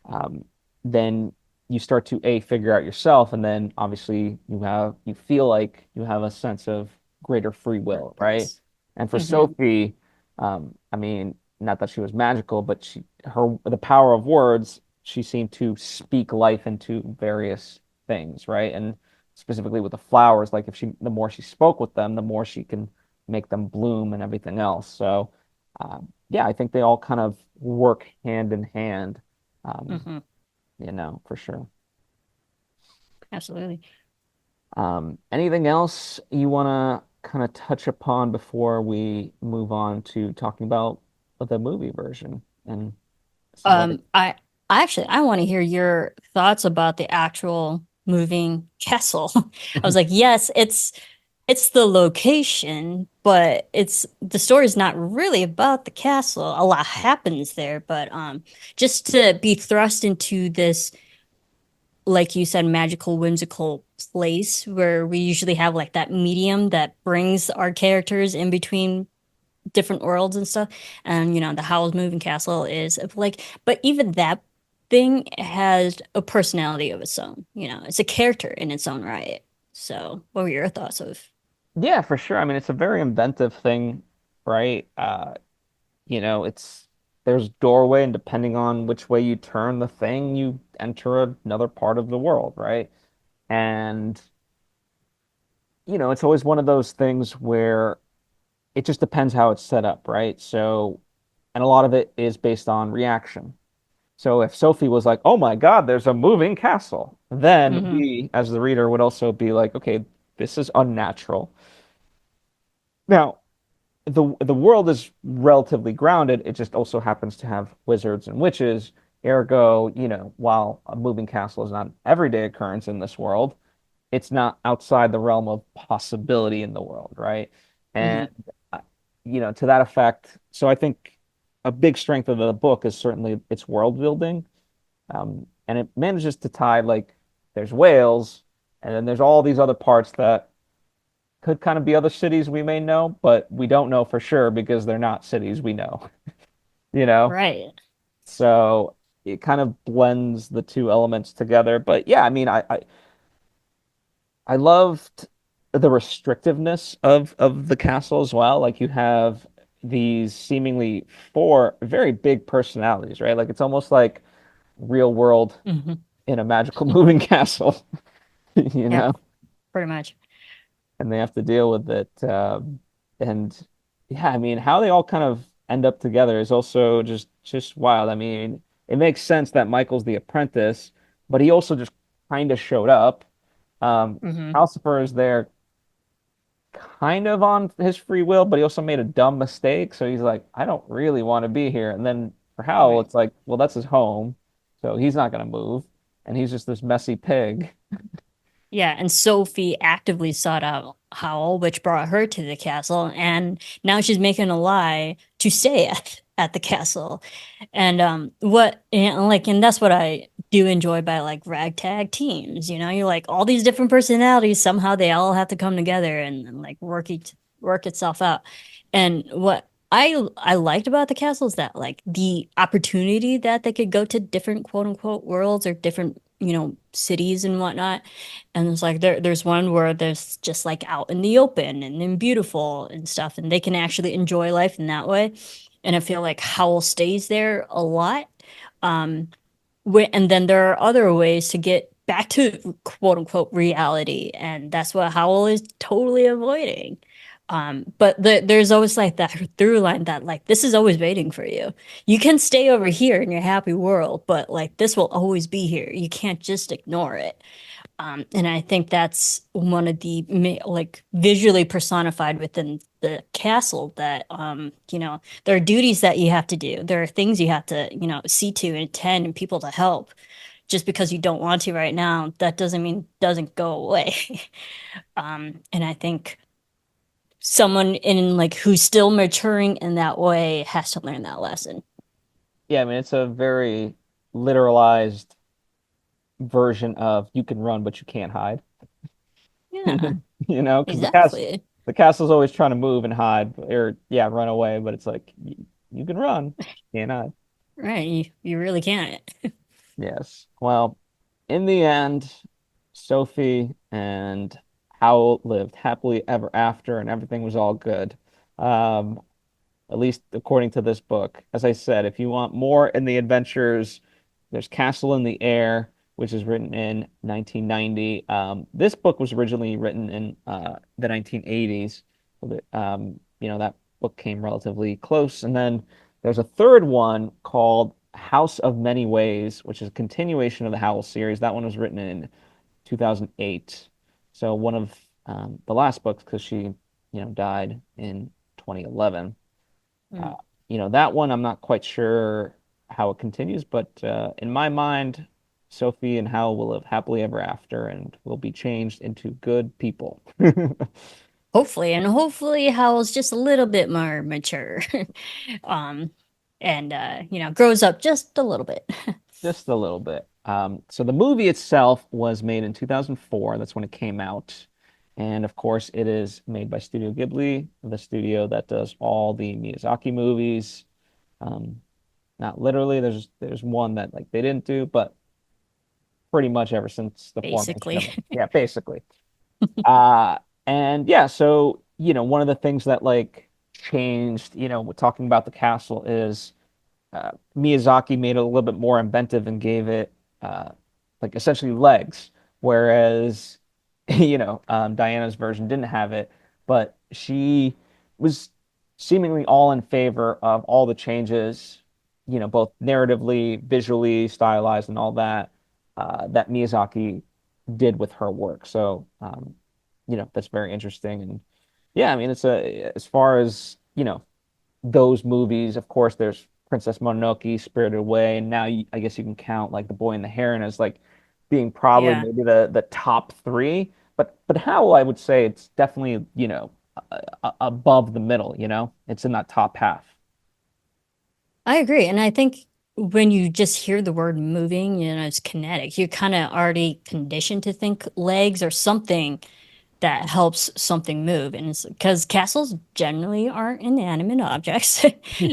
Speaker 1: Um, then you start to figure out yourself, and then obviously you feel like you have a sense of greater free will, right?
Speaker 2: Purpose.
Speaker 1: And for
Speaker 2: Hmm.
Speaker 1: Sophie, I mean, not that she was magical, but the power of words, she seemed to speak life into various things, right? And specifically with the flowers, like the more she spoke with them, the more she can make them bloom and everything else. So, yeah, I think they all kind of work hand in hand, um,
Speaker 2: Hmm.
Speaker 1: for sure.
Speaker 2: Absolutely.
Speaker 1: Anything else you want to kind of touch upon before we move on to talking about the movie version and some other?
Speaker 2: I want to hear your thoughts about the actual moving castle. I was like, yes, it's the location, but it's the story's not really about the castle. A lot happens there, but just to be thrust into this, like you said, magical, whimsical place where we usually have like that medium that brings our characters in between different worlds and stuff. And the Howl's Moving Castle is like, but even that thing has a personality of its own. It's a character in its own right. So, what were your thoughts of?
Speaker 1: Yeah, for sure. I mean, it's a very inventive thing, right? It's there's doorway, and depending on which way you turn the thing, you enter another part of the world, right? And it's always one of those things where it just depends how it's set up, right? So, and a lot of it is based on reaction. So if Sophie was like, "Oh my God, there's a moving castle," then
Speaker 2: Hmm.
Speaker 1: we, as the reader, would also be like, "Okay, this is unnatural." Now, the world is relatively grounded. It just also happens to have wizards and witches. Ergo, while a moving castle is not an everyday occurrence in this world, it's not outside the realm of possibility in the world, right? And
Speaker 2: Hmm.
Speaker 1: to that effect, so I think a big strength of the book is certainly its world building, and it manages to tie like there's Wales, and then there's all these other parts that could kind of be other cities we may know, but we don't know for sure because they're not cities we know, you know?
Speaker 2: Right.
Speaker 1: So it kind of blends the two elements together. But yeah, I mean, I loved the restrictiveness of the castle as well. Like you have these seemingly four very big personalities, right? Like it's almost like real world
Speaker 2: Hmm.
Speaker 1: in a magical moving castle, you
Speaker 2: Yep,
Speaker 1: know,
Speaker 2: pretty much.
Speaker 1: and they have to deal with it. And yeah, I mean, how they all kind of end up together is also just wild. I mean, it makes sense that Michael's the apprentice, but he also just kind of showed up.
Speaker 2: Hmm.
Speaker 1: Calcifer is there kind of on his free will, but he also made a dumb mistake. So he's like, I don't really want to be here. And then for Hal,
Speaker 2: Right.
Speaker 1: it's like, well, that's his home, so he's not gonna move, and he's just this messy pig.
Speaker 2: Yeah, and Sophie actively sought out Howl, which brought her to the castle, and now she's making a lie to stay at the castle. And and that's what I do enjoy by like ragtag teams. You're like all these different personalities, somehow they all have to come together and like work itself out. And what I liked about the castle is that like the opportunity that they could go to different quote unquote worlds or different cities and whatnot. And it's like there's one where there's just like out in the open and then beautiful and stuff, and they can actually enjoy life in that way. And I feel like Howl stays there a lot. Um, and then there are other ways to get back to quote unquote reality, and that's what Howl is totally avoiding. But there's always like that through line that like this is always waiting for you. You can stay over here in your happy world, but like this will always be here. You can't just ignore it. And I think that's one of the like visually personified within the castle that there are duties that you have to do. There are things you have to, see to and attend and people to help. Just because you don't want to right now, that doesn't mean it doesn't go away. And I think someone in like who's still maturing in that way has to learn that lesson.
Speaker 1: Yeah, I mean, it's a very literalized version of you can run, but you can't hide.
Speaker 2: Yeah,
Speaker 1: Because
Speaker 2: exactly.
Speaker 1: the castle's always trying to move and hide, or yeah, run away, but it's like you can run, can't hide.
Speaker 2: Right. You really can't.
Speaker 1: Yes. Well, in the end, Sophie and Howl lived happily ever after, and everything was all good. Um, at least according to this book. As I said, if you want more in the adventures, there's Castle in the Air, which is written in 1990. This book was originally written in the 1980s. That book came relatively close. And then there's a third one called House of Many Ways, which is a continuation of the Howl series. That one was written in 2008. So one of the last books, because she, died in 2011. Uh,
Speaker 2: Mm.
Speaker 1: that one I'm not quite sure how it continues, but in my mind, Sophie and Hal will live happily ever after and will be changed into good people.
Speaker 2: Hopefully, and hopefully Howell's just a little bit more mature. um and grows up just a little bit.
Speaker 1: Just a little bit. So the movie itself was made in 2004. That's when it came out. And of course, it is made by Studio Ghibli, the studio that does all the Miyazaki movies. Um, Not literally, there's one that like they didn't do, but pretty much ever since the formation
Speaker 2: Basically.
Speaker 1: of it. Yeah, basically. Uh, and yeah, so, one of the things that like changed, with talking about the castle is Miyazaki made it a little bit more inventive and gave it like essentially legs, whereas Diana's version didn't have it, but she was seemingly all in favor of all the changes, both narratively, visually, stylized, and all that that Miyazaki did with her work. So that's very interesting, and yeah, I mean it's a as far as those movies, of course, there's Princess Mononoke, Spirited Away, and now I guess you can count like The Boy and the Heron as like being probably
Speaker 2: Yeah.
Speaker 1: maybe the top three. But Howl, I would say it's definitely, above the middle, it's in that top half.
Speaker 2: I agree. And I think when you just hear the word moving, it's kinetic. You're kind of already conditioned to think legs or something that helps something move. And it's because castles generally aren't inanimate objects.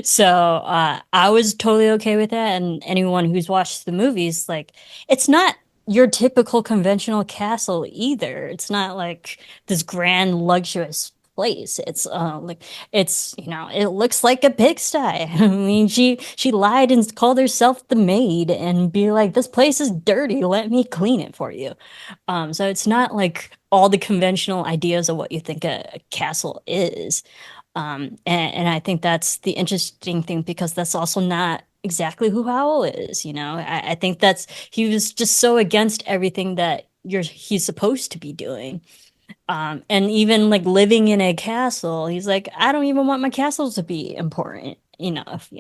Speaker 2: So I was totally okay with that. And anyone who's watched the movies, like, it's not your typical conventional castle either. It's not like this grand, luxurious place. It's like it looks like a pigsty. I mean, she lied and called herself the maid and be like, this place is dirty. Let me clean it for you. So it's not like all the conventional ideas of what you think a castle is. And I think that's the interesting thing because that's also not exactly who Howl is, I think that's he was just so against everything that he's supposed to be doing. And even like living in a castle, he's like, I don't even want my castles to be important enough.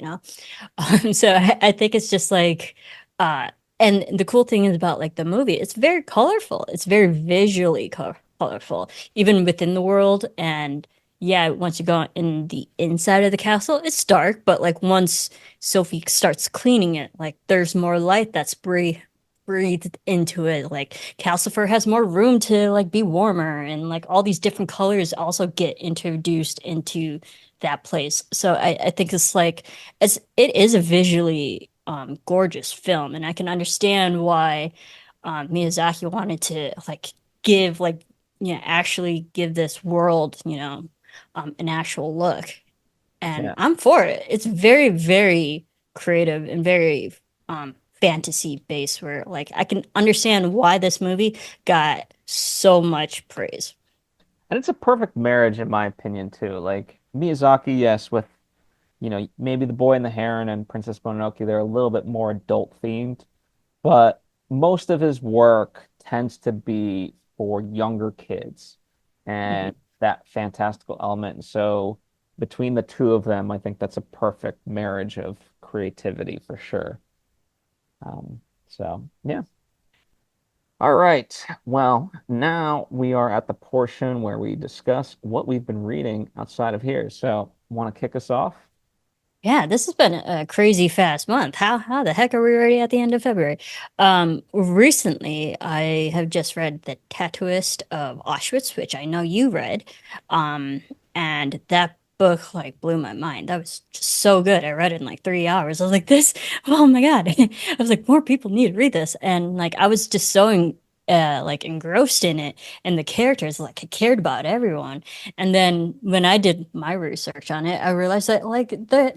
Speaker 2: So I think it's just like, uh, and the cool thing is about like the movie, it's very colorful. It's very visually colorful, even within the world. And yeah, once you go in the inside of the castle, it's dark, but like once Sophie starts cleaning it, like there's more light that's breathed into it. Like Calcifer has more room to like be warmer, and like all these different colors also get introduced into that place. So I think it's like it is a visually gorgeous film, and I can understand why Miyazaki wanted to like give like actually give this world an actual look, and
Speaker 1: Yeah.
Speaker 2: I'm for it. It's very very creative and very fantasy based, where like I can understand why this movie got so much praise.
Speaker 1: And it's a perfect marriage in my opinion too. Like Miyazaki, yes, with maybe The Boy and the Heron and Princess Mononoke, they're a little bit more adult themed, but most of his work tends to be for younger kids
Speaker 2: Mhm.
Speaker 1: and that fantastical element. And so between the two of them, I think that's a perfect marriage of creativity for sure. So yeah. All right. Well, now we are at the portion where we discuss what we've been reading outside of here. So, want to kick us off?
Speaker 2: Yeah, this has been a crazy fast month. How the heck are we already at the end of February? Recently I have just read The Tattooist of Auschwitz, which I know you read. Um, and that book like blew my mind. That was just so good. I read it in like 3 hours. I was like, this, oh my God. I was like, more people need to read this. And like I was just so like engrossed in it and the characters, like I cared about everyone. And then when I did my research on it, I realized that like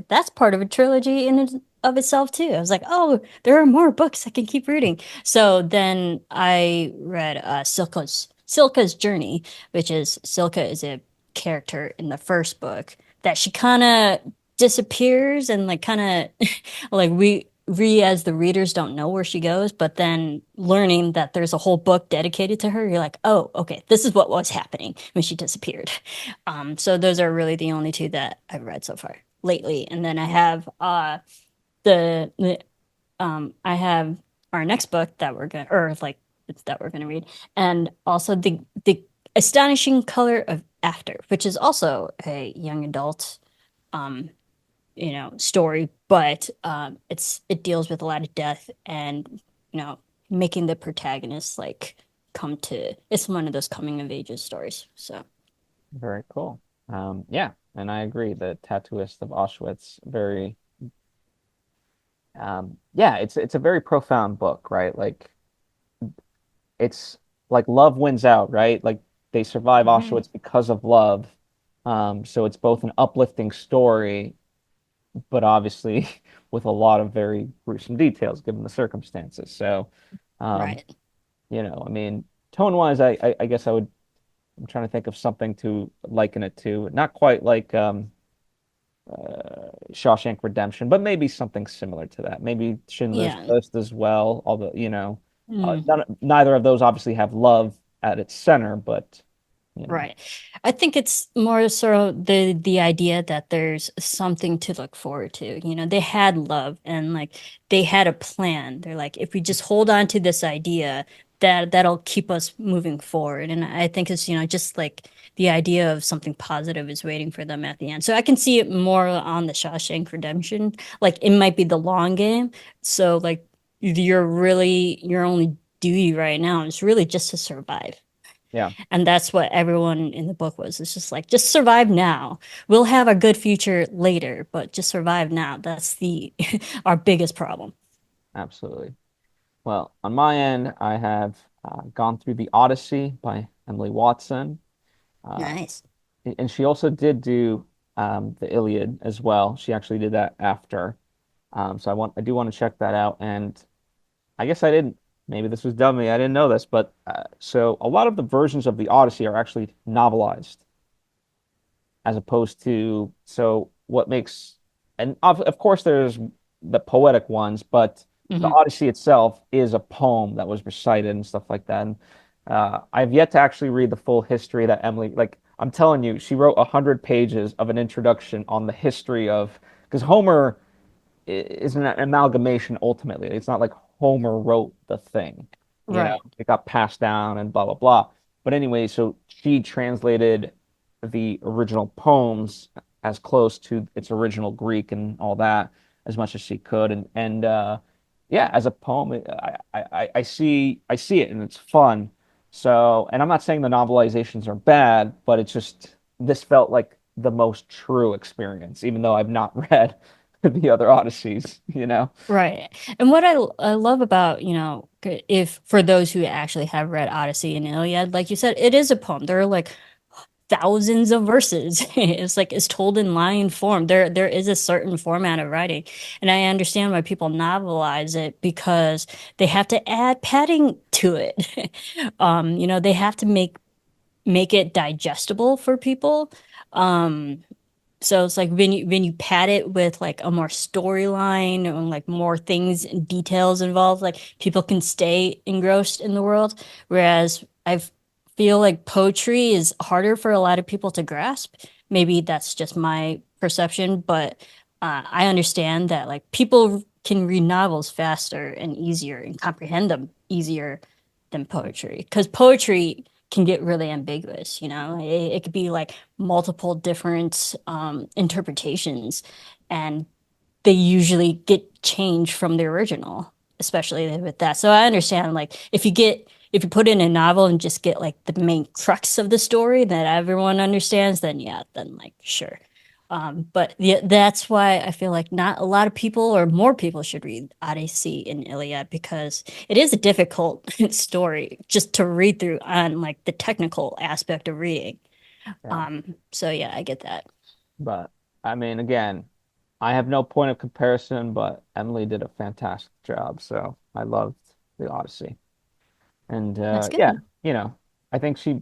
Speaker 2: that's part of a trilogy in of itself too. I was like, oh, there are more books I can keep reading. So then I read Silka's Journey, which is Silka is a character in the first book that she kind of disappears and like kind of like we as the readers don't know where she goes, but then learning that there's a whole book dedicated to her, you're like, oh, okay, this is what was happening when she disappeared. So those are really the only two that I've read so far lately. And then I have I have our next book that we're gonna or like that we're gonna read, and also the Astonishing Color of After, which is also a young adult um story, but it deals with a lot of death and making the protagonist like come to it's one of those coming of ages stories. So
Speaker 1: Very cool. Yeah, and I agree. The Tattooist of Auschwitz, very, yeah, it's a very profound book, right? Like it's like love wins out, right? Like they survive
Speaker 2: mhm.
Speaker 1: Auschwitz because of love. So it's both an uplifting story, but obviously with a lot of very gruesome details given the circumstances. So, um,
Speaker 2: Right.
Speaker 1: I mean, tone-wise, I guess I'm trying to think of something to liken it to. Not quite like Shawshank Redemption, but maybe something similar to that. Maybe Schindler's
Speaker 2: Yeah.
Speaker 1: List as well, although,
Speaker 2: Mm.
Speaker 1: neither of those obviously have love at its center, but, you know,
Speaker 2: Right. I think it's more so the idea that there's something to look forward to. They had love and like they had a plan. They're like, if we just hold on to this idea, that'll keep us moving forward. And I think it's, just like the idea of something positive is waiting for them at the end. So I can see it more on the Shawshank Redemption. Like it might be the long game. So like your only duty right now is really just to survive.
Speaker 1: yeah,
Speaker 2: And that's what everyone in the book was. It's just like, just survive now. We'll have a good future later, but just survive now. That's the our biggest problem.
Speaker 1: absolutely. Well, on my end, I have gone through The Odyssey by Emily Watson. Uh,
Speaker 2: Nice.
Speaker 1: and she also did do the Iliad as well. She actually did that after. So I do want to check that out. And I guess I didn't. Maybe this was dumb of me. I didn't know this, but so a lot of the versions of the Odyssey are actually novelized, as opposed to so what makes and of course there's the poetic ones, but the
Speaker 2: Hmm.
Speaker 1: Odyssey itself is a poem that was recited and stuff like that. And I've yet to actually read the full history that Emily, like I'm telling you, she wrote 100 pages of an introduction on the history of because Homer is an amalgamation ultimately. It's not like Homer wrote the thing,
Speaker 2: Right.
Speaker 1: it got passed down and blah blah blah. But anyway, so she translated the original poems as close to its original Greek and all that as much as she could. And yeah, as a poem, I see it and it's fun. So, and I'm not saying the novelizations are bad, but it's just this felt like the most true experience, even though I've not read the other Odysseys, you know?
Speaker 2: Right. And what I love about, if for those who actually have read Odyssey and Iliad, like you said, it is a poem. There are like thousands of verses. It's like it's told in line form. There is a certain format of writing. And I understand why people novelize it because they have to add padding to it. They have to make it digestible for people. Um, so it's like when you pad it with like a more storyline and like more things and details involved, like people can stay engrossed in the world. Whereas feel like poetry is harder for a lot of people to grasp. Maybe that's just my perception, but I understand that like people can read novels faster and easier and comprehend them easier than poetry. Because poetry can get really ambiguous, it could be like multiple different interpretations, and they usually get changed from the original, especially with that. So I understand, like, if you put in a novel and just get like the main crux of the story that everyone understands, then yeah, then like sure. But yeah, that's why I feel like not a lot of people or more people should read Odyssey and Iliad because it is a difficult story just to read through on like the technical aspect of reading.
Speaker 1: Yeah.
Speaker 2: So yeah, I get that.
Speaker 1: But I mean, again, I have no point of comparison, but Emily did a fantastic job. So I loved the Odyssey. And
Speaker 2: That's
Speaker 1: yeah,
Speaker 2: good.
Speaker 1: you know, I think she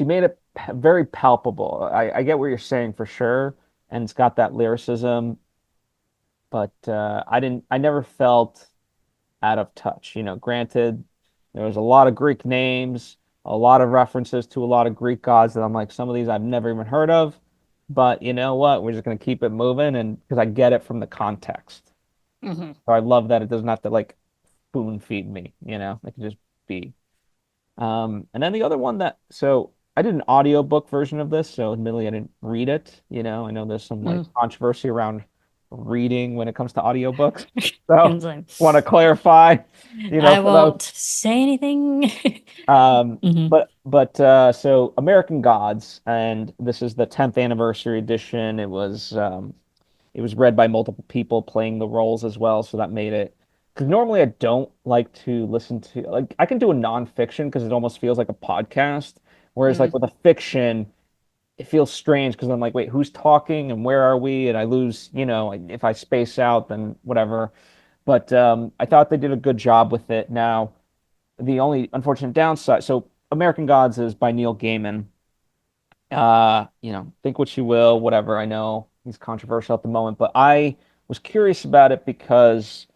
Speaker 1: made it very palpable. I get what you're saying for sure, and it's got that lyricism, but I never felt out of touch. You know, granted, there was a lot of Greek names, a lot of references to a lot of Greek gods that I'm like, some of these I've never even heard of. But you know what? We're just gonna keep it moving, and because I get it from the context.
Speaker 2: Hmm.
Speaker 1: So I love that it doesn't have to like spoon feed me. You know, it can just be. And then the other one that, so I did an audiobook version of this, so admittedly I didn't read it. You know, I know there's some like
Speaker 2: Mm.
Speaker 1: controversy around reading when it comes to audiobooks. So
Speaker 2: It's like,
Speaker 1: want to clarify, you know,
Speaker 2: I
Speaker 1: for those.
Speaker 2: won't say anything.
Speaker 1: Um,
Speaker 2: Hmm.
Speaker 1: so American Gods, and this is the 10th anniversary edition. It was read by multiple people playing the roles as well, so that made it. Because normally I don't like to listen to like I can do a nonfiction because it almost feels like a podcast, whereas like
Speaker 2: Mm.
Speaker 1: with a fiction, it feels strange because I'm like, wait, who's talking and where are we? And I lose, you know, if I space out, then whatever. But I thought they did a good job with it. Now, the only unfortunate downside, so American Gods is by Neil Gaiman. You know, think what you will, whatever. I know he's controversial at the moment, but I was curious about it because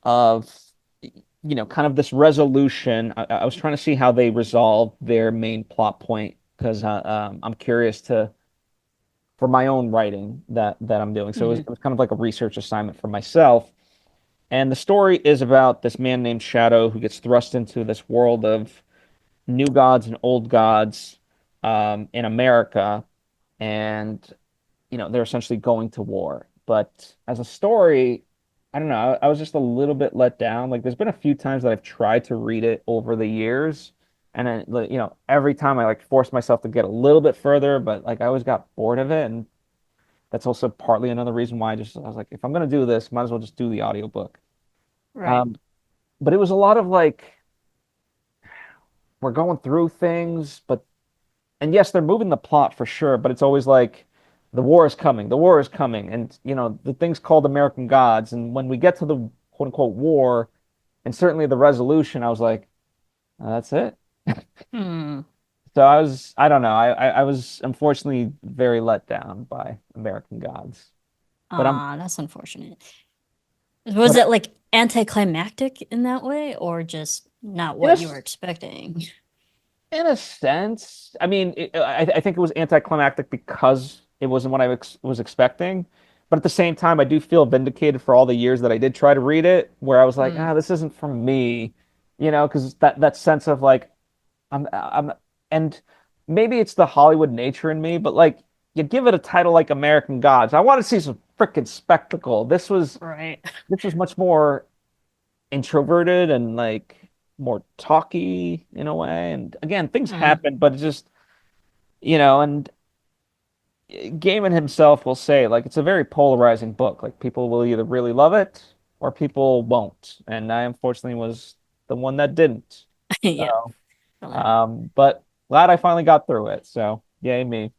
Speaker 1: of, you know, kind of this resolution. I was trying to see how they resolve their main plot point because I'm curious to for my own writing that I'm doing. So
Speaker 2: Hmm.
Speaker 1: it was kind of like a research assignment for myself. And the story is about this man named Shadow who gets thrust into this world of new gods and old gods in America, and you know they're essentially going to war. But as a story, I don't know. I was just a little bit let down. Like there's been a few times that I've tried to read it over the years, and then like, you know, every time I like forced myself to get a little bit further, but like I always got bored of it, and that's also partly another reason why I was like, if I'm gonna do this, might as well just do the audiobook.
Speaker 2: Right.
Speaker 1: Um, but it was a lot of like we're going through things, but and yes, they're moving the plot for sure, but it's always like the war is coming, the war is coming, and you know the thing's called American Gods, and when we get to the quote unquote war, and certainly the resolution, I was like, that's it.
Speaker 2: Hmm.
Speaker 1: So I don't know, I was unfortunately very let down by American Gods, but
Speaker 2: That's unfortunate. Was
Speaker 1: but
Speaker 2: it like anticlimactic in that way, or just not
Speaker 1: in a
Speaker 2: what you were expecting?
Speaker 1: in a sense, I mean, I think it was anticlimactic because it wasn't what I was expecting. But at the same time, I do feel vindicated for all the years that I did try to read it, where I was like,
Speaker 2: Mm.
Speaker 1: ah, this isn't for me, you know, because that sense of like, I'm, and maybe it's the Hollywood nature in me, but like, you give it a title like American Gods, I want to see some freaking spectacle.
Speaker 2: Right.
Speaker 1: This was much more introverted and like more talky in a way. And again, things
Speaker 2: Mm.
Speaker 1: happen, but it's just, you know, and Gaiman himself will say like it's a very polarizing book. Like people will either really love it or people won't. And I unfortunately was the one that didn't.
Speaker 2: Yeah.
Speaker 1: So, but glad I finally got through it. So, yay me.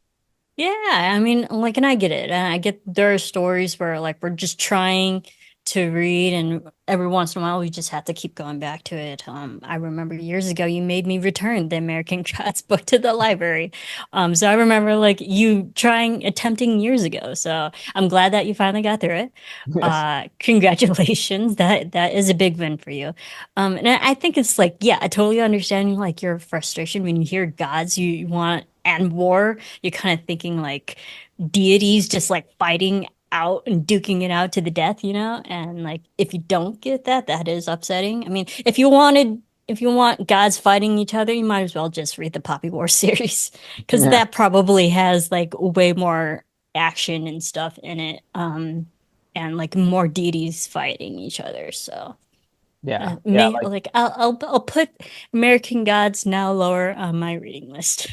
Speaker 2: Yeah, I mean, like, and I get it. And I get there are stories where like we're just trying to read, and every once in a while we just have to keep going back to it. I remember years ago you made me return the American Gods book to the library. So I remember like you attempting years ago. So I'm glad that you finally got through it.
Speaker 1: Yes.
Speaker 2: Congratulations. That is a big win for you. And I think it's like, yeah, I totally understand like your frustration when you hear gods you want and war. You're kind of thinking like deities just like fighting out and duking it out to the death, you know? And like if you don't get that, that is upsetting. I mean, if you want gods fighting each other, you might as well just read the Poppy War series because
Speaker 1: Yeah.
Speaker 2: that probably has like way more action and stuff in it. And like more deities fighting each other. So
Speaker 1: Yeah. Yeah.
Speaker 2: may
Speaker 1: Like,
Speaker 2: like I'll put American Gods now lower on my reading list.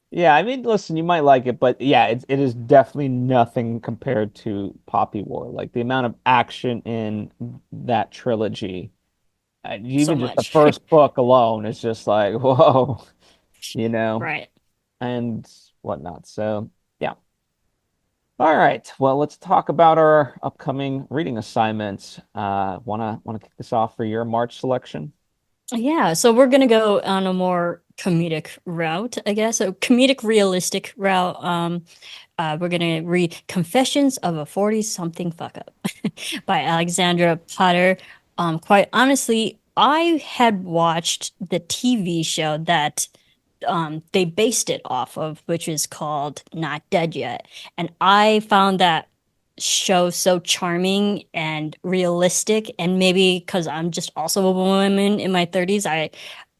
Speaker 1: yeah, I mean, listen, you might like it, but yeah, it is definitely nothing compared to Poppy War. Like the amount of action in that trilogy,
Speaker 2: So
Speaker 1: even just the
Speaker 2: much.
Speaker 1: first book alone is just like, whoa, you know,
Speaker 2: Right.
Speaker 1: and whatnot. So, yeah. All right. Well, let's talk about our upcoming reading assignments. Wanna kick this off for your March selection?
Speaker 2: Yeah, so we're gonna go on a more comedic route, I guess. A comedic realistic route. We're gonna read Confessions of a 40-something fuck up by Alexandra Potter. Quite honestly, I had watched the TV show that they based it off of, which is called Not Dead Yet. And I found that show so charming and realistic. And maybe because I'm just also a woman in my 30s,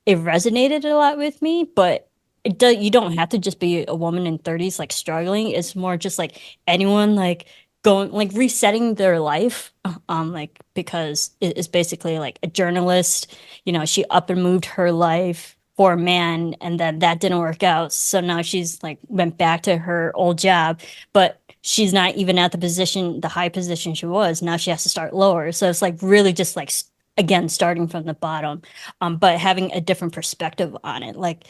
Speaker 2: it resonated a lot with me. But you don't have to just be a woman in 30s like struggling. It's more just like anyone like going like resetting their life. Like because it's basically like a journalist, you know, she up and moved her life for a man and then that didn't work out. So now she's like went back to her old job, but she's not even at the high position she was. Now she has to start lower. So it's like really just like again starting from the bottom, but having a different perspective on it. Like,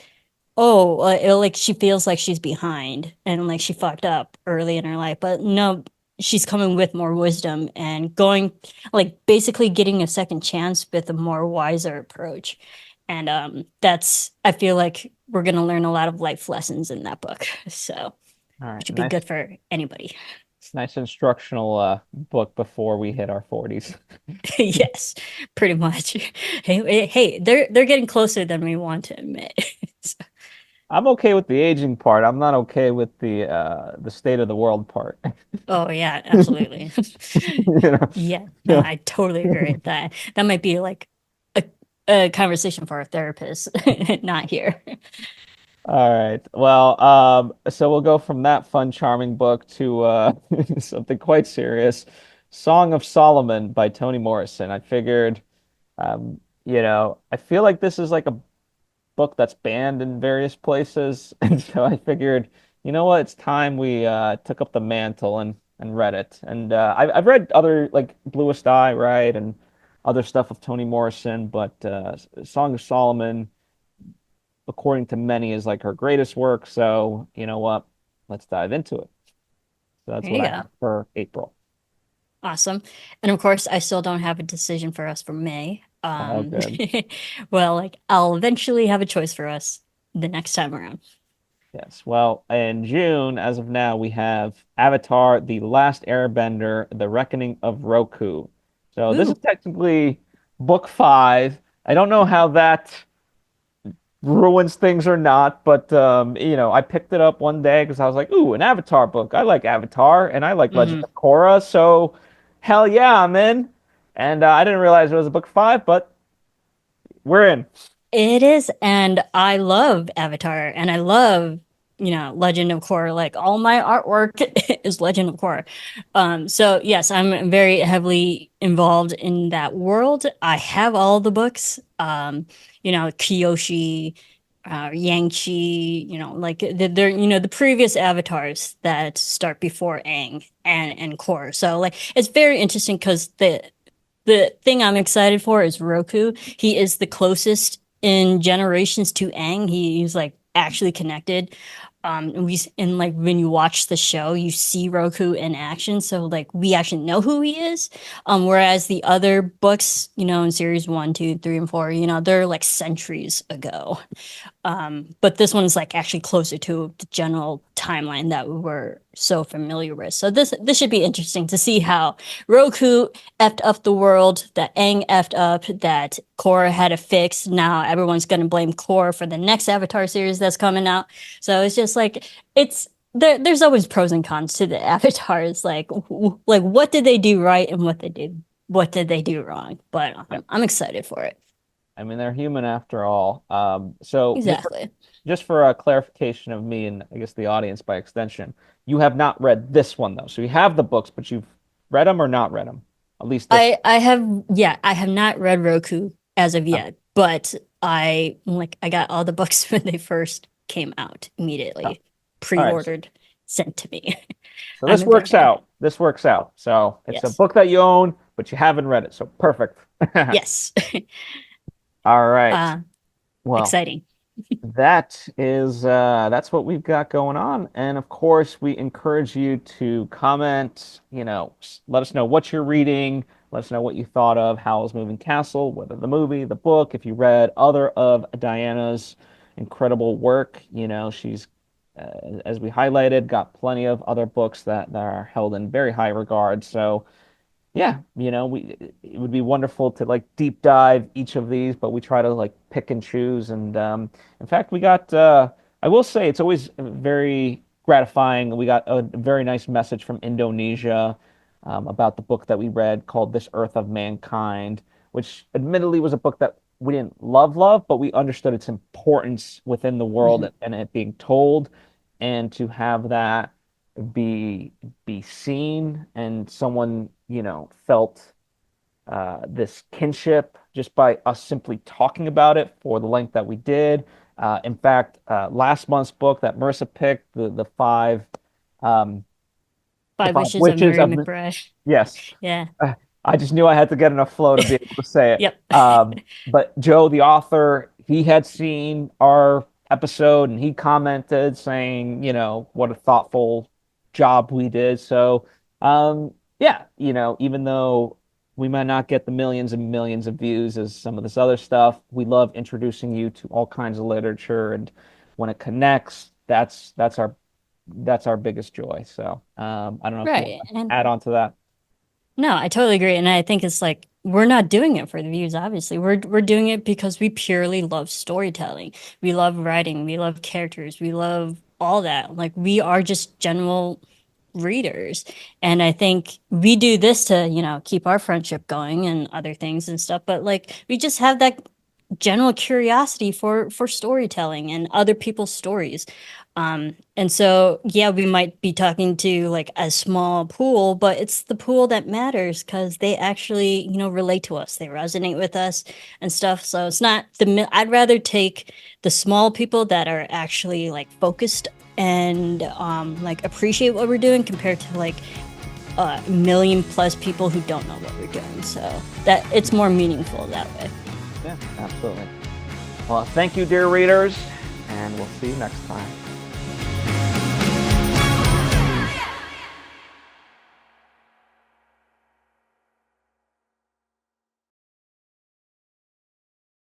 Speaker 2: oh, like she feels like she's behind and like she fucked up early in her life, but no, she's coming with more wisdom and going like basically getting a second chance with a more wiser approach. And that's I feel like we're gonna learn a lot of life lessons in that book. So
Speaker 1: All
Speaker 2: it
Speaker 1: right,
Speaker 2: should be
Speaker 1: nice,
Speaker 2: good for anybody.
Speaker 1: nice instructional book before we hit our 40s.
Speaker 2: Yes, pretty much. Hey, they're getting closer than we want to admit. So,
Speaker 1: I'm okay with the aging part. I'm not okay with the state of the world part.
Speaker 2: oh yeah, absolutely.
Speaker 1: You
Speaker 2: Yeah, no,
Speaker 1: know?
Speaker 2: I totally agree with that. That might be like a, a conversation for a therapist, not here.
Speaker 1: All right. Well, so we'll go from that fun, charming book to something quite serious. Song of Solomon by Toni Morrison. I figured, I feel like this is like a book that's banned in various places, and so I figured, you know what, it's time we took up the mantle and read it. And I've read other like Bluest Eye, right, and other stuff of Toni Morrison, but Song of Solomon, according to many, is like her greatest work. So you know what, let's dive into it. So that's
Speaker 2: There
Speaker 1: what
Speaker 2: you
Speaker 1: I
Speaker 2: go.
Speaker 1: have for April.
Speaker 2: Awesome. And of course, I still don't have a decision for us for May.
Speaker 1: All good.
Speaker 2: Well, like I'll eventually have a choice for us the next time around.
Speaker 1: Yes. Well, in June, as of now, we have Avatar: The Last Airbender: The Reckoning of Roku. So this is
Speaker 2: Woo.
Speaker 1: technically book five. I don't know how that ruins things or not, but I picked it up one day because I was like, "Ooh, an Avatar book. I like Avatar and I like Legend
Speaker 2: Hmm.
Speaker 1: of Korra, so hell yeah, I'm in." And I didn't realize it was a book five, but we're in.
Speaker 2: It is, and I love Avatar, and I love, you know, Legend of Korra. Like all my artwork is Legend of Korra. So yes, I'm very heavily involved in that world. I have all the books. You know, Kyoshi, Yangtze, like they're the previous avatars that start before Aang and Korra. So like it's very interesting because the thing I'm excited for is Roku. He is the closest in generations to Aang. He's like actually connected. And like when you watch the show, you see Roku in action, so like we actually know who he is. Whereas the other books, in series 1, 2, 3, and 4, they're like centuries ago. But this one's like actually closer to the general timeline that we were so familiar with. So this should be interesting to see how Roku effed up the world, that Aang effed up, that Korra had to fix. Now everyone's gonna blame Korra for the next Avatar series that's coming out. So it's just like there's always pros and cons to the avatars. Like what did they do right and what did they do wrong? But
Speaker 1: Yeah.
Speaker 2: I'm excited for it.
Speaker 1: I mean, they're human after all. So
Speaker 2: Exactly.
Speaker 1: just for a clarification of me and I guess the audience by extension, you have not read this one though. So you have the books, but you've read them or not read them? At least this.
Speaker 2: I have not read Roku as of
Speaker 1: Oh,
Speaker 2: yet, but I got all the books when they first came out
Speaker 1: oh,
Speaker 2: immediately,
Speaker 1: all right.
Speaker 2: pre-ordered, sent to me.
Speaker 1: So
Speaker 2: I'm
Speaker 1: this
Speaker 2: a big
Speaker 1: works
Speaker 2: fan.
Speaker 1: out. This works out. So it's a
Speaker 2: Yes.
Speaker 1: book that you own, but you haven't read it. So perfect.
Speaker 2: Yes.
Speaker 1: All right.
Speaker 2: uh
Speaker 1: Well,
Speaker 2: Exciting.
Speaker 1: that's what we've got going on. And of course, we encourage you to comment, let us know what you're reading, let us know what you thought of Howl's Moving Castle, whether the movie, the book, if you read other of Diana's incredible work. She's as we highlighted, got plenty of other books that are held in very high regard. So yeah, it would be wonderful to like deep dive each of these, but we try to like pick and choose. And in fact, we got I will say it's always very gratifying. We got a very nice message from Indonesia about the book that we read called This Earth of Mankind, which admittedly was a book that we didn't love, but we understood its importance within the world
Speaker 2: Mhm.
Speaker 1: and it being told, and to have that be be seen and someone felt this kinship just by us simply talking about it for the length that we did. In fact, last month's book that Marissa picked, um, the
Speaker 2: Five
Speaker 1: five
Speaker 2: Wishes of
Speaker 1: wishes
Speaker 2: Mary
Speaker 1: of
Speaker 2: McBride.
Speaker 1: yes.
Speaker 2: Yeah.
Speaker 1: I just knew I had to get enough flow to be able to say it.
Speaker 2: Yep.
Speaker 1: But Joe, the author, he had seen our episode and he commented saying, what a thoughtful job we did. So, yeah, even though we might not get the millions and millions of views as some of this other stuff, we love introducing you to all kinds of literature. And when it connects, that's our biggest joy. So, I don't know if you want
Speaker 2: Right.
Speaker 1: to
Speaker 2: And
Speaker 1: add on to that.
Speaker 2: no, I totally agree. And I think it's like we're not doing it for the views, obviously. We're doing it because we purely love storytelling. We love writing, we love characters, we love all that. Like we are just general readers. And I think we do this to, keep our friendship going and other things and stuff. But like we just have that general curiosity for storytelling and other people's stories. And so yeah, we might be talking to like a small pool, but it's the pool that matters because they actually, relate to us. They resonate with us and stuff. So it's not I'd rather take the small people that are actually like focused and like appreciate what we're doing compared to like a million plus people who don't know what we're doing. So that it's more meaningful that way.
Speaker 1: Yeah, absolutely. Well, thank you, dear readers, and we'll see you next time.